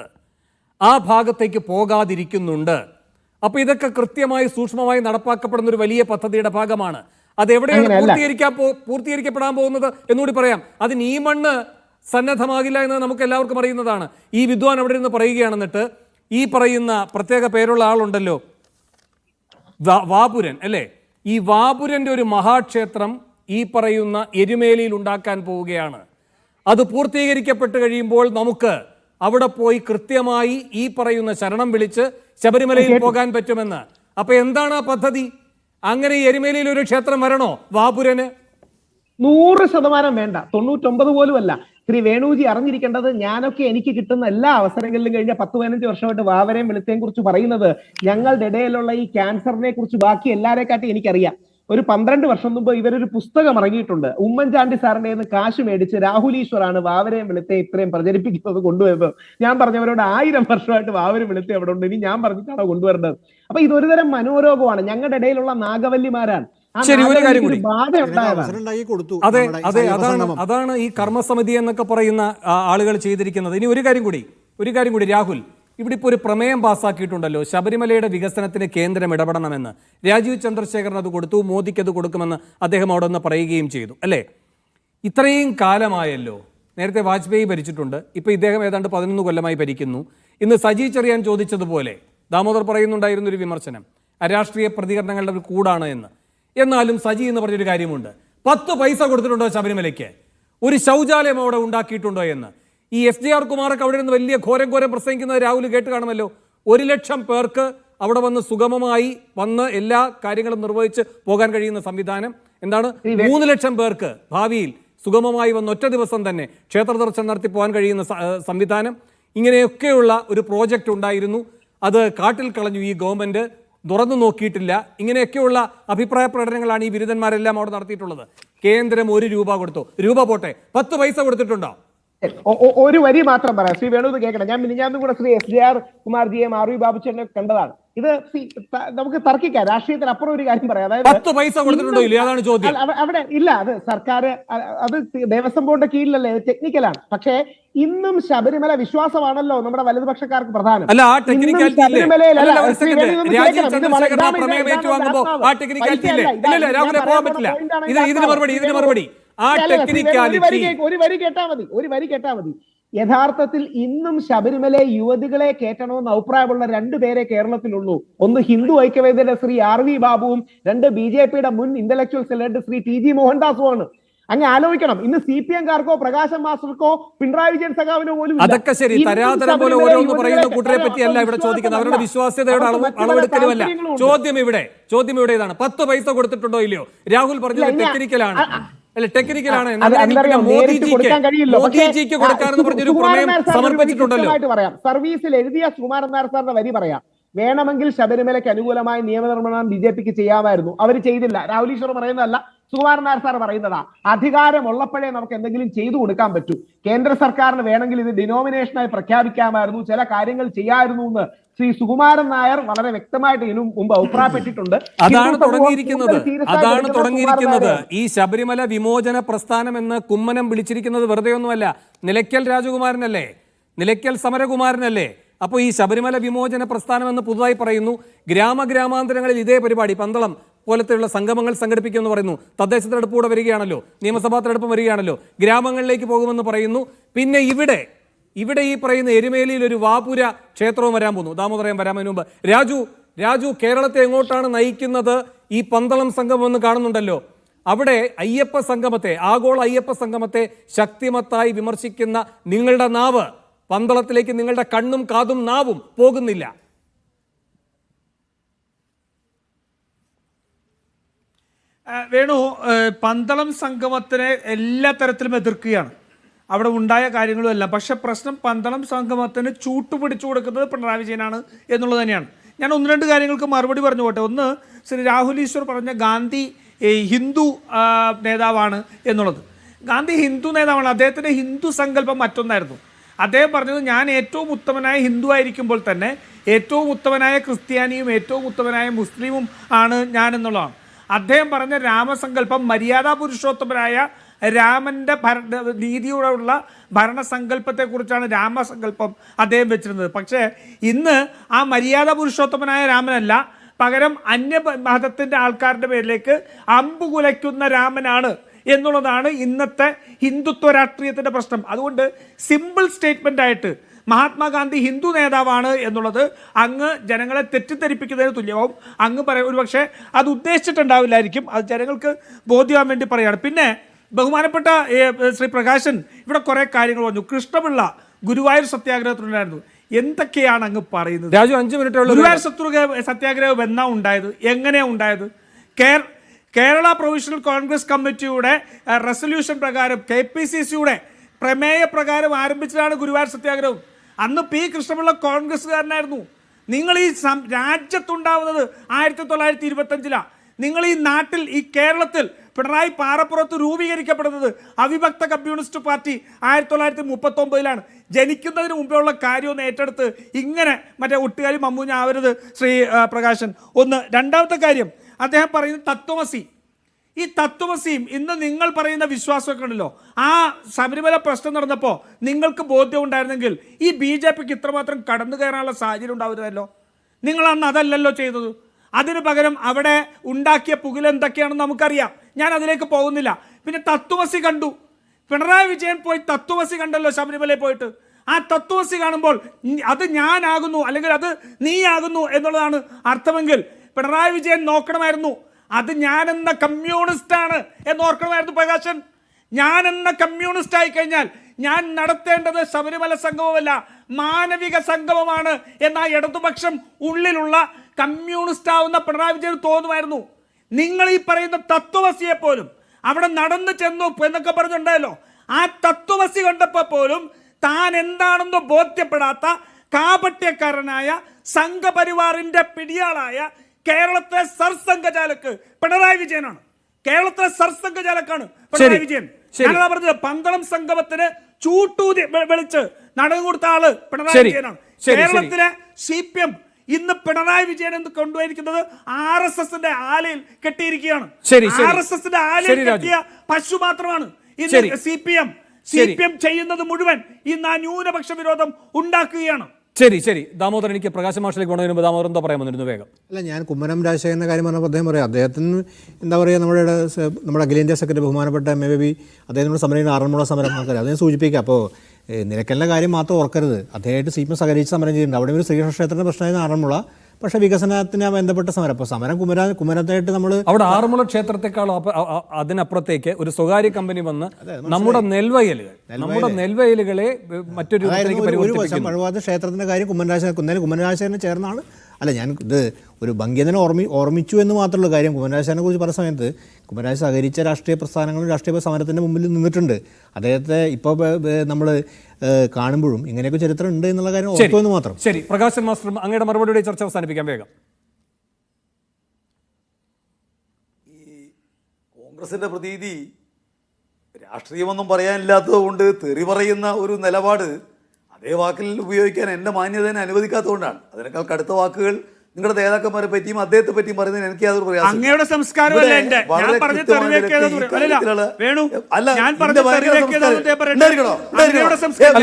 ആ ഭാഗത്തേക്ക് പോകാതിരിക്കുന്നുണ്ട്. അപ്പോൾ ഇതൊക്കെ കൃത്യമായി സൂക്ഷ്മമായി നടപ്പാക്കപ്പെടുന്ന ഒരു വലിയ പദ്ധതിയുടെ ഭാഗമാണ്. അതെവിടെയാണ് പൂർത്തീകരിക്കപ്പെടാൻ പോകുന്നത് എന്നുകൂടി പറയാം. അതിന് ഈ മണ്ണ് സന്നദ്ധമാകില്ല എന്ന് നമുക്ക് എല്ലാവർക്കും അറിയുന്നതാണ്. ഈ വിദ്വാൻ അവിടെ നിന്ന് പറയുകയാണെന്നിട്ട് ഈ പറയുന്ന പ്രത്യേക പേരുള്ള ആളുണ്ടല്ലോ, വാപുരൻ അല്ലേ, ഈ വാപുരന്റെ ഒരു മഹാക്ഷേത്രം ഈ പറയുന്ന എരുമേലിയിൽ ഉണ്ടാക്കാൻ പോവുകയാണ്. അത് പൂർത്തീകരിക്കപ്പെട്ട് കഴിയുമ്പോൾ നമുക്ക് അവിടെ പോയി കൃത്യമായി ഈ പറയുന്ന ശരണം വിളിച്ച് ശബരിമലയിൽ പോകാൻ പറ്റുമെന്ന്. അപ്പൊ എന്താണ് ആ പദ്ധതി? അങ്ങനെ എരുമേലിയിൽ ഒരു ക്ഷേത്രം വരണോ വാപുരന്? 100% വേണ്ട, 99 പോലുമല്ല. ശ്രീ വേണുജി അറിഞ്ഞിരിക്കേണ്ടത്, ഞാനൊക്കെ എനിക്ക് കിട്ടുന്ന എല്ലാ അവസരങ്ങളിലും കഴിഞ്ഞ 10-15 വർഷമായിട്ട് വാവരെയും വെളുത്തേയും കുറിച്ച് പറയുന്നത്, ഞങ്ങളുടെ ഇടയിലുള്ള ഈ ക്യാൻസറിനെ കുറിച്ച് ബാക്കി എല്ലാവരെക്കാട്ടി എനിക്കറിയാം. ഒരു 12 വർഷം മുമ്പ് ഇവരൊരു പുസ്തകം ഇറങ്ങിയിട്ടുണ്ട്. ഉമ്മൻചാണ്ടി സാറിന്റെ നിന്ന് കാശ് മേടിച്ച് രാഹുൽ ഈശ്വറാണ് വാവരെയും വെളുത്തേയും ഇത്രയും പ്രചരിപ്പിക്കുന്നത്, കൊണ്ടുവരുന്നത്. ഞാൻ പറഞ്ഞവരോട് 1000 വർഷമായിട്ട് വാവരും വെളുത്തേ അവിടെ ഉണ്ട്, ഇനി ഞാൻ പറഞ്ഞിട്ടാണോ കൊണ്ടുവരേണ്ടത്? അപ്പൊ ഇതൊരുതരം മനോരോഗമാണ്, ഞങ്ങളുടെ ഇടയിലുള്ള നാഗവല്ലിമാരാണ്. ശരി, ഒരു കാര്യം കൂടി. അതെ അതെ, അതാണ് ഈ കർമ്മസമിതി എന്നൊക്കെ പറയുന്ന ആളുകൾ ചെയ്തിരിക്കുന്നത്. ഇനി ഒരു കാര്യം കൂടി രാഹുൽ, ഇവിടെ ഇപ്പോൾ ഒരു പ്രമേയം പാസ്സാക്കിയിട്ടുണ്ടല്ലോ, ശബരിമലയുടെ വികസനത്തിന് കേന്ദ്രം ഇടപെടണമെന്ന്. രാജീവ് ചന്ദ്രശേഖരൻ അത് കൊടുത്തു, മോദിക്ക് അത് കൊടുക്കുമെന്ന് അദ്ദേഹം അവിടെ നിന്ന് പറയുകയും ചെയ്തു അല്ലേ. ഇത്രയും കാലമായല്ലോ, നേരത്തെ വാജ്പേയി ഭരിച്ചിട്ടുണ്ട്, ഇപ്പോൾ ഇദ്ദേഹം ഏതാണ്ട് 11 കൊല്ലമായി ഭരിക്കുന്നു. ഇന്ന് സജി ചെറിയാൻ ചോദിച്ചതുപോലെ ദാമോദർ പറയുന്നുണ്ടായിരുന്നൊരു വിമർശനം, രാഷ്ട്രീയ പ്രതികരണങ്ങളുടെ ഒരു കൂടാണ് എന്ന്. എന്നാലും സജി എന്ന് പറഞ്ഞൊരു കാര്യമുണ്ട്. 10 പൈസ കൊടുത്തിട്ടുണ്ടോ ശബരിമലയ്ക്ക്? ഒരു ശൗചാലയം അവിടെ ഉണ്ടാക്കിയിട്ടുണ്ടോ എന്ന്? ഈ SJR കുമാറൊക്കെ അവിടെ നിന്ന് വലിയ ഘോരം പ്രസംഗിക്കുന്നത് രാഹുൽ കേട്ട് കാണുമല്ലോ. 1 ലക്ഷം പേർക്ക് അവിടെ വന്ന് സുഗമമായി വന്ന് എല്ലാ കാര്യങ്ങളും നിർവഹിച്ച് പോകാൻ കഴിയുന്ന സംവിധാനം എന്താണ്? 3 ലക്ഷം പേർക്ക് ഭാവിയിൽ സുഗമമായി വന്ന് ഒറ്റ ദിവസം തന്നെ ക്ഷേത്ര ദർശനം നടത്തി പോകാൻ കഴിയുന്ന സംവിധാനം. ഇങ്ങനെയൊക്കെയുള്ള ഒരു പ്രോജക്റ്റ് ഉണ്ടായിരുന്നു. അത് കാട്ടിൽ കളഞ്ഞു ഈ ഗവൺമെന്റ്, തുറന്നു നോക്കിയിട്ടില്ല. ഇങ്ങനെയൊക്കെയുള്ള അഭിപ്രായ പ്രകടനങ്ങളാണ് ഈ ബിരുദന്മാരെല്ലാം അവിടെ നടത്തിയിട്ടുള്ളത്. കേന്ദ്രം 1 രൂപ കൊടുത്തു, രൂപ പോട്ടെ, 10 പൈസ കൊടുത്തിട്ടുണ്ടോ? ഒരു വരി മാത്രം പറയാം. ശ്രീ വേണു കേൾക്കണം. ഞാൻ മിനിഞ്ഞാന്നും കൂടെ ശ്രീ SJR കുമാർജിയെ RV ബാബുച്ചേട്ടനെ കണ്ടതാണ്. ഇത് നമുക്ക് തർക്കിക്കാം. രാഷ്ട്രീയത്തിന് അപ്പുറം ഒരു കാര്യം പറയാം. അതായത് 10 പൈസ കൊടുത്തിട്ടുണ്ടോ ഇല്ല, അതാണ് ചോദ്യം. അവിടെ ഇല്ല, അത് സർക്കാർ, അത് ദേവസ്വം ബോർഡിന്റെ കീഴിലല്ലേ, ടെക്നിക്കലാണ്. പക്ഷേ ഇന്നും ശബരിമല വിശ്വാസമാണല്ലോ നമ്മുടെ വലതുപക്ഷക്കാർക്ക് പ്രധാനം. അല്ല, ആ ടെക്നിക്കാലിറ്റി ഇതിന് മറുപടി ആ ടെക്നിക്കാലിറ്റി. ഒരു വരി കേട്ടാ മതി. യഥാർത്ഥത്തിൽ ഇന്നും ശബരിമല യുവതികളെ കയറ്റണമെന്ന് അഭിപ്രായമുള്ള 2 പേരെ കേരളത്തിലുള്ളൂ. ഒന്ന് ഹിന്ദു ഐക്യവേദിയുടെ ശ്രീ RV ബാബുവും, 2 BJPയുടെ മുൻ ഇന്റലക്ച്വൽ സെലക്ട് ശ്രീ TG മോഹൻദാസുമാണ്. അങ്ങ് ആലോചിക്കണം, ഇന്ന് CPM-കാർക്കോ പ്രകാശൻ മാസ്റ്റർക്കോ പിണറായി വിജയൻ സഖാവിനോ പോലും. അതൊക്കെ ശരി, തരാതരം പോലെ ഓരോന്ന് പറയുന്ന കൂട്ടരെ പറ്റിയല്ല ഇവിടെ ചോദിക്കുന്നത്. അവരുടെ വിശ്വാസ്യതയുടെ അളവെടുക്കലുമല്ല ചോദ്യം. ഇവിടെ ഇതാണ്, 10 പൈസ കൊടുത്തിട്ടുണ്ടോ ഇല്ലയോ? രാഹുൽ പറഞ്ഞത് ടെക്നിക്കലാണ്. ടെക്നിക്കലാണ്. മോദിജിക്ക് കൊടുക്കാനെന്ന് പറഞ്ഞൊരു പ്രമേയം സമർപ്പിച്ചിട്ടുണ്ടല്ലോ. പറയാം, സർവീസിൽ എഴുതിയ സുകുമാരൻ നായർ സാറിന്റെ വരി പറയാം. വേണമെങ്കിൽ ശബരിമലയ്ക്ക് അനുകൂലമായ നിയമനിർമ്മാണം BJPക്ക് ചെയ്യാമായിരുന്നു, അവർ ചെയ്തില്ല. രാഹുൽ ഈശ്വർ പറയുന്നതല്ല, സുകുമാരൻ നായർ സാർ പറയുന്നതാ. അധികാരമുള്ളപ്പോഴേ നമുക്ക് എന്തെങ്കിലും ചെയ്തു കൊടുക്കാൻ പറ്റൂ. കേന്ദ്ര സർക്കാരിന് വേണമെങ്കിൽ ഇത് ഡിനോമിനേഷനായി പ്രഖ്യാപിക്കാമായിരുന്നു, ചില കാര്യങ്ങൾ ചെയ്യാമായിരുന്നു എന്ന് ശ്രീ സുകുമാരൻ നായർ വളരെ വ്യക്തമായിട്ട് ഇതിനു മുമ്പ് അഭിപ്രായപ്പെട്ടിട്ടുണ്ട്. അതാണ് തുടങ്ങിയിരിക്കുന്നത്. ഈ ശബരിമല വിമോചന പ്രസ്ഥാനം എന്ന് കുമ്മനം വിളിച്ചിരിക്കുന്നത് വെറുതെ ഒന്നുമല്ല. നിലയ്ക്കൽ രാജകുമാരനല്ലേ, നിലയ്ക്കൽ സമരകുമാരനല്ലേ? അപ്പോൾ ഈ ശബരിമല വിമോചന പ്രസ്ഥാനം എന്ന് പുതുതായി പറയുന്നു. ഗ്രാമാന്തരങ്ങളിൽ ഇതേ പരിപാടി, പന്തളം പോലത്തെയുള്ള സംഗമങ്ങൾ സംഘടിപ്പിക്കുമെന്ന് പറയുന്നു. തദ്ദേശ തെരഞ്ഞെടുപ്പ് കൂടെ വരികയാണല്ലോ, നിയമസഭാ തെരഞ്ഞെടുപ്പ് വരികയാണല്ലോ, ഗ്രാമങ്ങളിലേക്ക് പോകുമെന്ന് പറയുന്നു. പിന്നെ ഇവിടെ ഈ പറയുന്ന എരുമേലിയിൽ ഒരു വാപുര ക്ഷേത്രവും വരാൻ പോകുന്നു. ദാമോദരൻ വരാമതിന് മുമ്പ് രാജു കേരളത്തെ എങ്ങോട്ടാണ് നയിക്കുന്നത് ഈ പന്തളം സംഗമം എന്ന് കാണുന്നുണ്ടല്ലോ. അവിടെ അയ്യപ്പ സംഗമത്തെ, ആഗോള അയ്യപ്പ സംഗമത്തെ ശക്തിമത്തായി വിമർശിക്കുന്ന നിങ്ങളുടെ നാവ് പന്തളത്തിലേക്ക്, നിങ്ങളുടെ കണ്ണും കാതും നാവും പോകുന്നില്ല. വേണു, പന്തളം സംഗമത്തിനെ എല്ലാ തരത്തിലും എതിർക്കുകയാണ്. അവിടെ ഉണ്ടായ കാര്യങ്ങളും എല്ലാം. പക്ഷെ പ്രശ്നം പന്തളം സംഗമത്തിന് ചൂട്ടുപിടിച്ചു കൊടുക്കുന്നത് പിണറായി വിജയനാണ് എന്നുള്ളത് തന്നെയാണ്. ഞാൻ 1-2 കാര്യങ്ങൾക്ക് മറുപടി പറഞ്ഞു പോട്ടെ. ഒന്ന്, ശ്രീ രാഹുൽ ഈശ്വർ പറഞ്ഞ ഗാന്ധി ഹിന്ദു നേതാവാണ് എന്നുള്ളത്. ഗാന്ധി ഹിന്ദു നേതാവാണ്. അദ്ദേഹത്തിൻ്റെ ഹിന്ദു സങ്കല്പം മറ്റൊന്നായിരുന്നു. അദ്ദേഹം പറഞ്ഞത്, ഞാൻ ഏറ്റവും ഉത്തമനായ ഹിന്ദു ആയിരിക്കുമ്പോൾ തന്നെ ഏറ്റവും ഉത്തമനായ ക്രിസ്ത്യാനിയും ഏറ്റവും ഉത്തമനായ മുസ്ലിമും ആണ് ഞാൻ എന്നുള്ളതാണ്. അദ്ദേഹം പറഞ്ഞ രാമസങ്കല്പം മര്യാദാ പുരുഷോത്തമനായ രാമൻ്റെ നീതിയോടുള്ള ഭരണസങ്കല്പത്തെക്കുറിച്ചാണ് രാമസങ്കല്പം അദ്ദേഹം വെച്ചിരുന്നത്. പക്ഷേ ഇന്ന് ആ മര്യാദാ പുരുഷോത്തമനായ രാമനല്ല, പകരം അന്യമതത്തിൻ്റെ ആൾക്കാരുടെ പേരിലേക്ക് അമ്പ് കുലയ്ക്കുന്ന രാമനാണ് എന്നുള്ളതാണ് ഇന്നത്തെ ഹിന്ദുത്വ രാഷ്ട്രീയത്തിൻ്റെ പ്രശ്നം. അതുകൊണ്ട് സിമ്പിൾ സ്റ്റേറ്റ്മെൻ്റ് ആയിട്ട് മഹാത്മാഗാന്ധി ഹിന്ദു നേതാവാണ് എന്നുള്ളത് അങ്ങ് ജനങ്ങളെ തെറ്റിദ്ധരിപ്പിക്കുന്നതിന് തുല്യവും. അങ്ങ് ഒരുപക്ഷെ അത് ഉദ്ദേശിച്ചിട്ടുണ്ടാവില്ലായിരിക്കും, അത് ജനങ്ങൾക്ക് ബോധ്യമാകാൻ വേണ്ടി പറയുകയാണ്. പിന്നെ ബഹുമാനപ്പെട്ട ശ്രീ പ്രകാശൻ ഇവിടെ കുറേ കാര്യങ്ങൾ പറഞ്ഞു. കൃഷ്ണപിള്ള ഗുരുവായൂർ സത്യാഗ്രഹത്തിലുണ്ടായിരുന്നു. എന്തൊക്കെയാണ് അങ്ങ് പറയുന്നത്? രാജു 5 മിനിറ്റ്. ഗുരുവായൂർ സത്യാഗ്രഹം എന്നാ ഉണ്ടായത്? എങ്ങനെയാണ് ഉണ്ടായത്? കേരള പ്രൊവിഷണൽ കോൺഗ്രസ് കമ്മിറ്റിയുടെ റെസൊല്യൂഷൻ പ്രകാരം, KPCCയുടെ പ്രമേയ പ്രകാരം ആരംഭിച്ചതാണ് ഗുരുവായൂർ സത്യാഗ്രഹം. അന്ന് P. കൃഷ്ണപിള്ള കോൺഗ്രസ്സുകാരനായിരുന്നു. നിങ്ങൾ ഈ രാജ്യത്തുണ്ടാവുന്നത് 1925-ലാണ്. നിങ്ങൾ ഈ നാട്ടിൽ, ഈ കേരളത്തിൽ പിണറായി പാറപ്പുറത്ത് രൂപീകരിക്കപ്പെടുന്നത് അവിഭക്ത കമ്മ്യൂണിസ്റ്റ് പാർട്ടി 1939-ലാണ്. ജനിക്കുന്നതിന് മുമ്പെയുള്ള കാര്യമൊന്ന് ഏറ്റെടുത്ത് ഇങ്ങനെ മറ്റേ ഒട്ടുകാരി മമ്മൂഞ്ഞ ആവരുത് ശ്രീ പ്രകാശൻ. ഒന്ന്. രണ്ടാമത്തെ കാര്യം, അദ്ദേഹം പറയുന്നത് തത്വമസി. ഈ തത്വമസിയും ഇന്ന് നിങ്ങൾ പറയുന്ന വിശ്വാസമൊക്കെ ഉണ്ടല്ലോ, ആ ശബരിമല പ്രശ്നം നടന്നപ്പോൾ നിങ്ങൾക്ക് ബോധ്യം ഉണ്ടായിരുന്നെങ്കിൽ ഈ BJPക്ക് ഇത്രമാത്രം കടന്നു കയറാനുള്ള സാഹചര്യം ഉണ്ടാവുമല്ലോ. നിങ്ങൾ അന്ന് അതല്ലല്ലോ ചെയ്തത്. അതിന് പകരം അവിടെ ഉണ്ടാക്കിയ പുകിലെന്തൊക്കെയാണെന്ന് നമുക്കറിയാം. ഞാൻ അതിലേക്ക് പോകുന്നില്ല. പിന്നെ തത്വമസി കണ്ടു. പിണറായി വിജയൻ പോയി തത്വമസി കണ്ടല്ലോ ശബരിമലയിൽ പോയിട്ട്. ആ തത്വമസി കാണുമ്പോൾ അത് ഞാനാകുന്നു അല്ലെങ്കിൽ അത് നീയാകുന്നു എന്നുള്ളതാണ് അർത്ഥമെങ്കിൽ പിണറായി വിജയൻ നോക്കണമായിരുന്നു. അത് ഞാനെന്ന കമ്മ്യൂണിസ്റ്റാണ് എന്ന് ഓർക്കണമായിരുന്നു പ്രകാശൻ. ഞാനെന്ന കമ്മ്യൂണിസ്റ്റ് ആയി കഴിഞ്ഞാൽ ഞാൻ നടത്തേണ്ടത് ശബരിമല സംഗമമല്ല, മാനവിക സംഗമമാണ് എന്ന ഇടതുപക്ഷം ഉള്ളിലുള്ള കമ്മ്യൂണിസ്റ്റ് ആവുന്ന പിണറായി വിജയൻ തോന്നുമായിരുന്നു. നിങ്ങൾ ഈ പറയുന്ന തത്വമസിയെ പോലും അവിടെ നടന്നു ചെന്നു എന്നൊക്കെ പറഞ്ഞിട്ടുണ്ടായല്ലോ, ആ തത്വമസി കണ്ടപ്പോൾ പോലും താൻ എന്താണെന്ന് ബോധ്യപ്പെടാത്ത കാപട്യക്കാരനായ സംഘപരിവാറിന്റെ പിടിയാളായ കേരളത്തിലെ സർസംഘചാലക്ക് പിണറായി വിജയനാണ്. കേരളത്തിലെ സർസംഘചാലക്കാണ് പിണറായി വിജയൻ. ഞാനതാ പറഞ്ഞത്, പന്തളം സംഗമത്തിന് ചൂട്ടൂതി വിളിച്ച് നടന്നു കൊടുത്ത ആള് പിണറായി വിജയനാണ്. കേരളത്തിലെ CPM ഇന്ന് പിണറായി വിജയൻ എന്ന് കൊണ്ടുപോയിരിക്കുന്നത് RSSന്റെ ആലയിൽ കെട്ടിയിരിക്കുകയാണ്. RSSന്റെ ആലയിൽ കെട്ടിയ പശു മാത്രമാണ് ഇന്ന് CPM ചെയ്യുന്നത് മുഴുവൻ ഇന്ന് ആ ന്യൂനപക്ഷ വിരോധം ഉണ്ടാക്കുകയാണ്. ശരി ദാമോദരൻ, എനിക്ക് പ്രകാശ് മാഷിലേക്ക് കൊണ്ടുവരുന്ന മുമ്പ് ദാമോദരൻ എന്താ പറയാൻ വന്നിരുന്നു വേഗം? അല്ല, ഞാൻ കുമ്മനം രാജശേഖരൻ്റെ കാര്യം പറഞ്ഞപ്പോൾ അദ്ദേഹം പറയാം, അദ്ദേഹത്തിന് എന്താ പറയുക, നമ്മുടെ അഖിലേന്ത്യാ സെക്രട്ടറി ബഹുമാനപ്പെട്ട MAB അദ്ദേഹത്തിനോട് സമരം ആറന്മുള സമരം നമുക്കറിയാം, അദ്ദേഹം സൂചിപ്പിക്കുക. അപ്പോൾ നിലയ്ക്കലിൻ്റെ കാര്യം മാത്രം ഓർക്കരുത്, അദ്ദേഹമായിട്ട് CPM സഹകരിച്ച് സമരം ചെയ്യുന്നുണ്ട്. അവിടെ ഒരു ശ്രീകൃഷ്ണ ക്ഷേത്രത്തിൻ്റെ പ്രശ്നമായിരുന്നു ആറന്മുള, പക്ഷേ വികസനത്തിന് ബന്ധപ്പെട്ട സമരം. അപ്പോൾ സമരം കുമരത്തായിട്ട് നമ്മൾ അവിടെ ആറന്മുള ക്ഷേത്രത്തെക്കാൾ അതിനപ്പുറത്തേക്ക് ഒരു സ്വകാര്യ കമ്പനി വന്ന് നമ്മുടെ നെൽവയലുകളെ മറ്റൊരു മഴവാദ ക്ഷേത്രത്തിൻ്റെ കാര്യം കുമ്മനരാജശേഖരന് ചേർന്നാണ്. അല്ല, ഞാൻ ഇത് ഒരു ഭംഗിയതിനെ ഓർമ്മിച്ചു എന്ന് മാത്രമുള്ള കാര്യം. കുമ്മനരാജശേഖരനെ കുറിച്ച് പറഞ്ഞ സമയത്ത് കുമ്മനരാജ് സഹകരിച്ച രാഷ്ട്രീയ പ്രസ്ഥാനങ്ങളും രാഷ്ട്രീയ സമരത്തിൻ്റെ മുമ്പിൽ നിന്നിട്ടുണ്ട്. അദ്ദേഹത്തെ ഇപ്പോൾ നമ്മൾ കാണുമ്പോഴും ഇങ്ങനെയൊക്കെ ചരിത്രം ഉണ്ട് എന്നുള്ള കാര്യം ഓർത്തുവെന്ന് മാത്രം. ശരി, പ്രകാശൻ മാസ്റ്റർ, അങ്ങയുടെ മറുപടിയുടെ ചർച്ച അവസാനിപ്പിക്കാം വേഗം. ഈ കോൺഗ്രസിന്റെ പ്രതീതി രാഷ്ട്രീയമൊന്നും പറയാനില്ലാത്തത് കൊണ്ട് തെറി പറയുന്ന ഒരു നിലപാട് അതേ വാക്കിൽ ഉപയോഗിക്കാൻ എൻ്റെ മാന്യതയെ അനുവദിക്കാത്തതുകൊണ്ടാണ്. അതിനേക്കാൾ കടുത്ത വാക്കുകൾ നിങ്ങളുടെ നേതാക്കന്മാരെ പറ്റിയും അദ്ദേഹത്തെ പറ്റിയും പറയുന്നതിന് എനിക്ക് യാതൊരു പ്രയാസം. അങ്ങയുടെ സംസ്കാരമല്ല എന്റെ. ഞാൻ പറഞ്ഞ തെറിവേക്കേണ്ടത് വേണു, ഞാൻ പറഞ്ഞ തെറിവേക്കേണ്ടത് പറയണ്ടോ? അങ്ങയുടെ സംസ്കാരം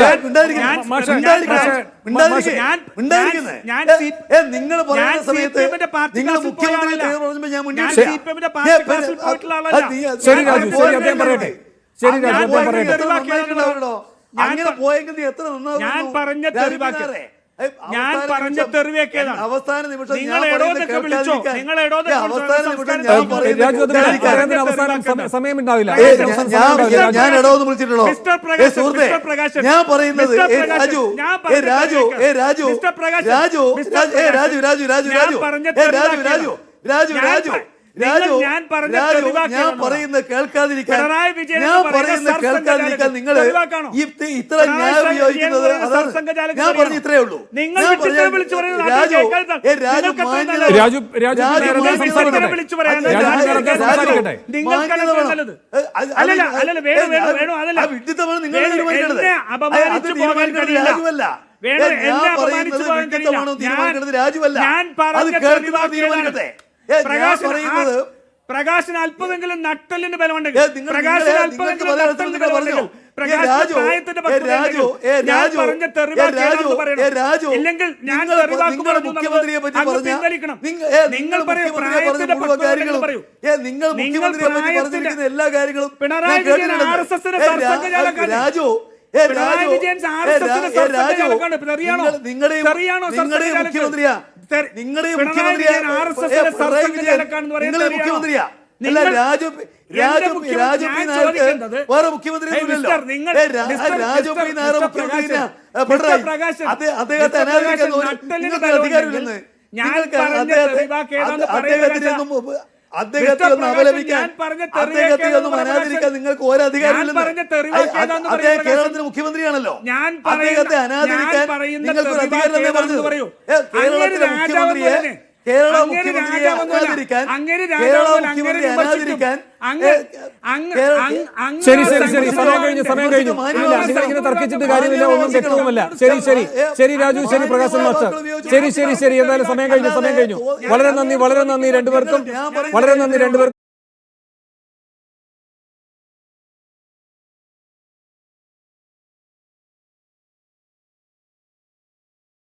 നിങ്ങൾ പറയുന്ന സമയത്ത് നിങ്ങൾ മുഖ്യമന്ത്രി അങ്ങനെ പോയെങ്കിൽ എത്ര ഞാൻ പറഞ്ഞ തെറിവാക്കേ അവസാന നിമിഷം സമയമുണ്ടാവില്ല. ഞാൻ ഇടവെന്ന് വിളിച്ചിട്ടുള്ളൂ സുഹൃത്തെ. ഞാൻ പറയുന്നത് രാജു രാജു രാജു രാജു രാജു രാജു രാജു രാജു രാജു രാജു രാജു രാജു ഞാൻ പറയുന്നത് കേൾക്കാതിരിക്കാൻ നിങ്ങൾ ഇത്ര ന്യായം ഉപയോഗിക്കുന്നത് അതാണ്. ഞാൻ പറഞ്ഞ ഇത്രയേ ഉള്ളൂ. വിഡിത്തമാണ് നിങ്ങൾ തീരുമാനിക്കേണ്ടത്, രാജുവല്ല. രാജുവല്ല, അത് കേൾക്കുന്ന തീരുമാനിക്കട്ടെ. പ്രകാശന് അല്പമെങ്കിലും നട്ടലിന് ബലമുണ്ടെങ്കിൽ ഇല്ലെങ്കിൽ ഞാൻ മുഖ്യമന്ത്രിയെ പറ്റി നിങ്ങൾ പറഞ്ഞിരിക്കുന്ന എല്ലാ കാര്യങ്ങളും പിണറായി വിജയൻ RSSന്റെ രാജു മുഖ്യമന്ത്രിയാ നിങ്ങളുടെ മുഖ്യമന്ത്രിയാ അല്ല രാജു രാജു രാജു പി നായർക്ക് വേറെ മുഖ്യമന്ത്രി രാജു പി നായർ മുഖ്യമന്ത്രി അദ്ദേഹത്തെ അനാദരിക്കാൻ നിങ്ങൾക്ക് അധികാരമില്ലെന്ന് അദ്ദേഹത്തെ ഒന്ന് അപലപിക്കാൻ അദ്ദേഹത്തെ ഒന്നും അനാദരിക്കാൻ നിങ്ങൾക്ക് ഒരു അധികാരമില്ലെന്ന്. അദ്ദേഹം കേരളത്തിന്റെ മുഖ്യമന്ത്രിയാണല്ലോ, അദ്ദേഹത്തെ അനാദരിക്കാൻ നിങ്ങൾക്ക് ഒരു അധികാരം തന്നെ പറഞ്ഞത്. കേരളത്തിലെ മുഖ്യമന്ത്രിയെ കേരള മുഖ്യമന്ത്രിയെ അനാദരിക്കാൻ ശരി സമയം കഴിഞ്ഞു. ഇങ്ങനെ തർക്കിച്ചിട്ട് കാര്യമില്ല, ഒന്നും തെറ്റുമല്ല. ശരി രാജു, ശരി പ്രകാശൻ മാസ്റ്റർ, ശരി എന്തായാലും സമയം കഴിഞ്ഞു. വളരെ നന്ദി രണ്ടുപേർക്കും.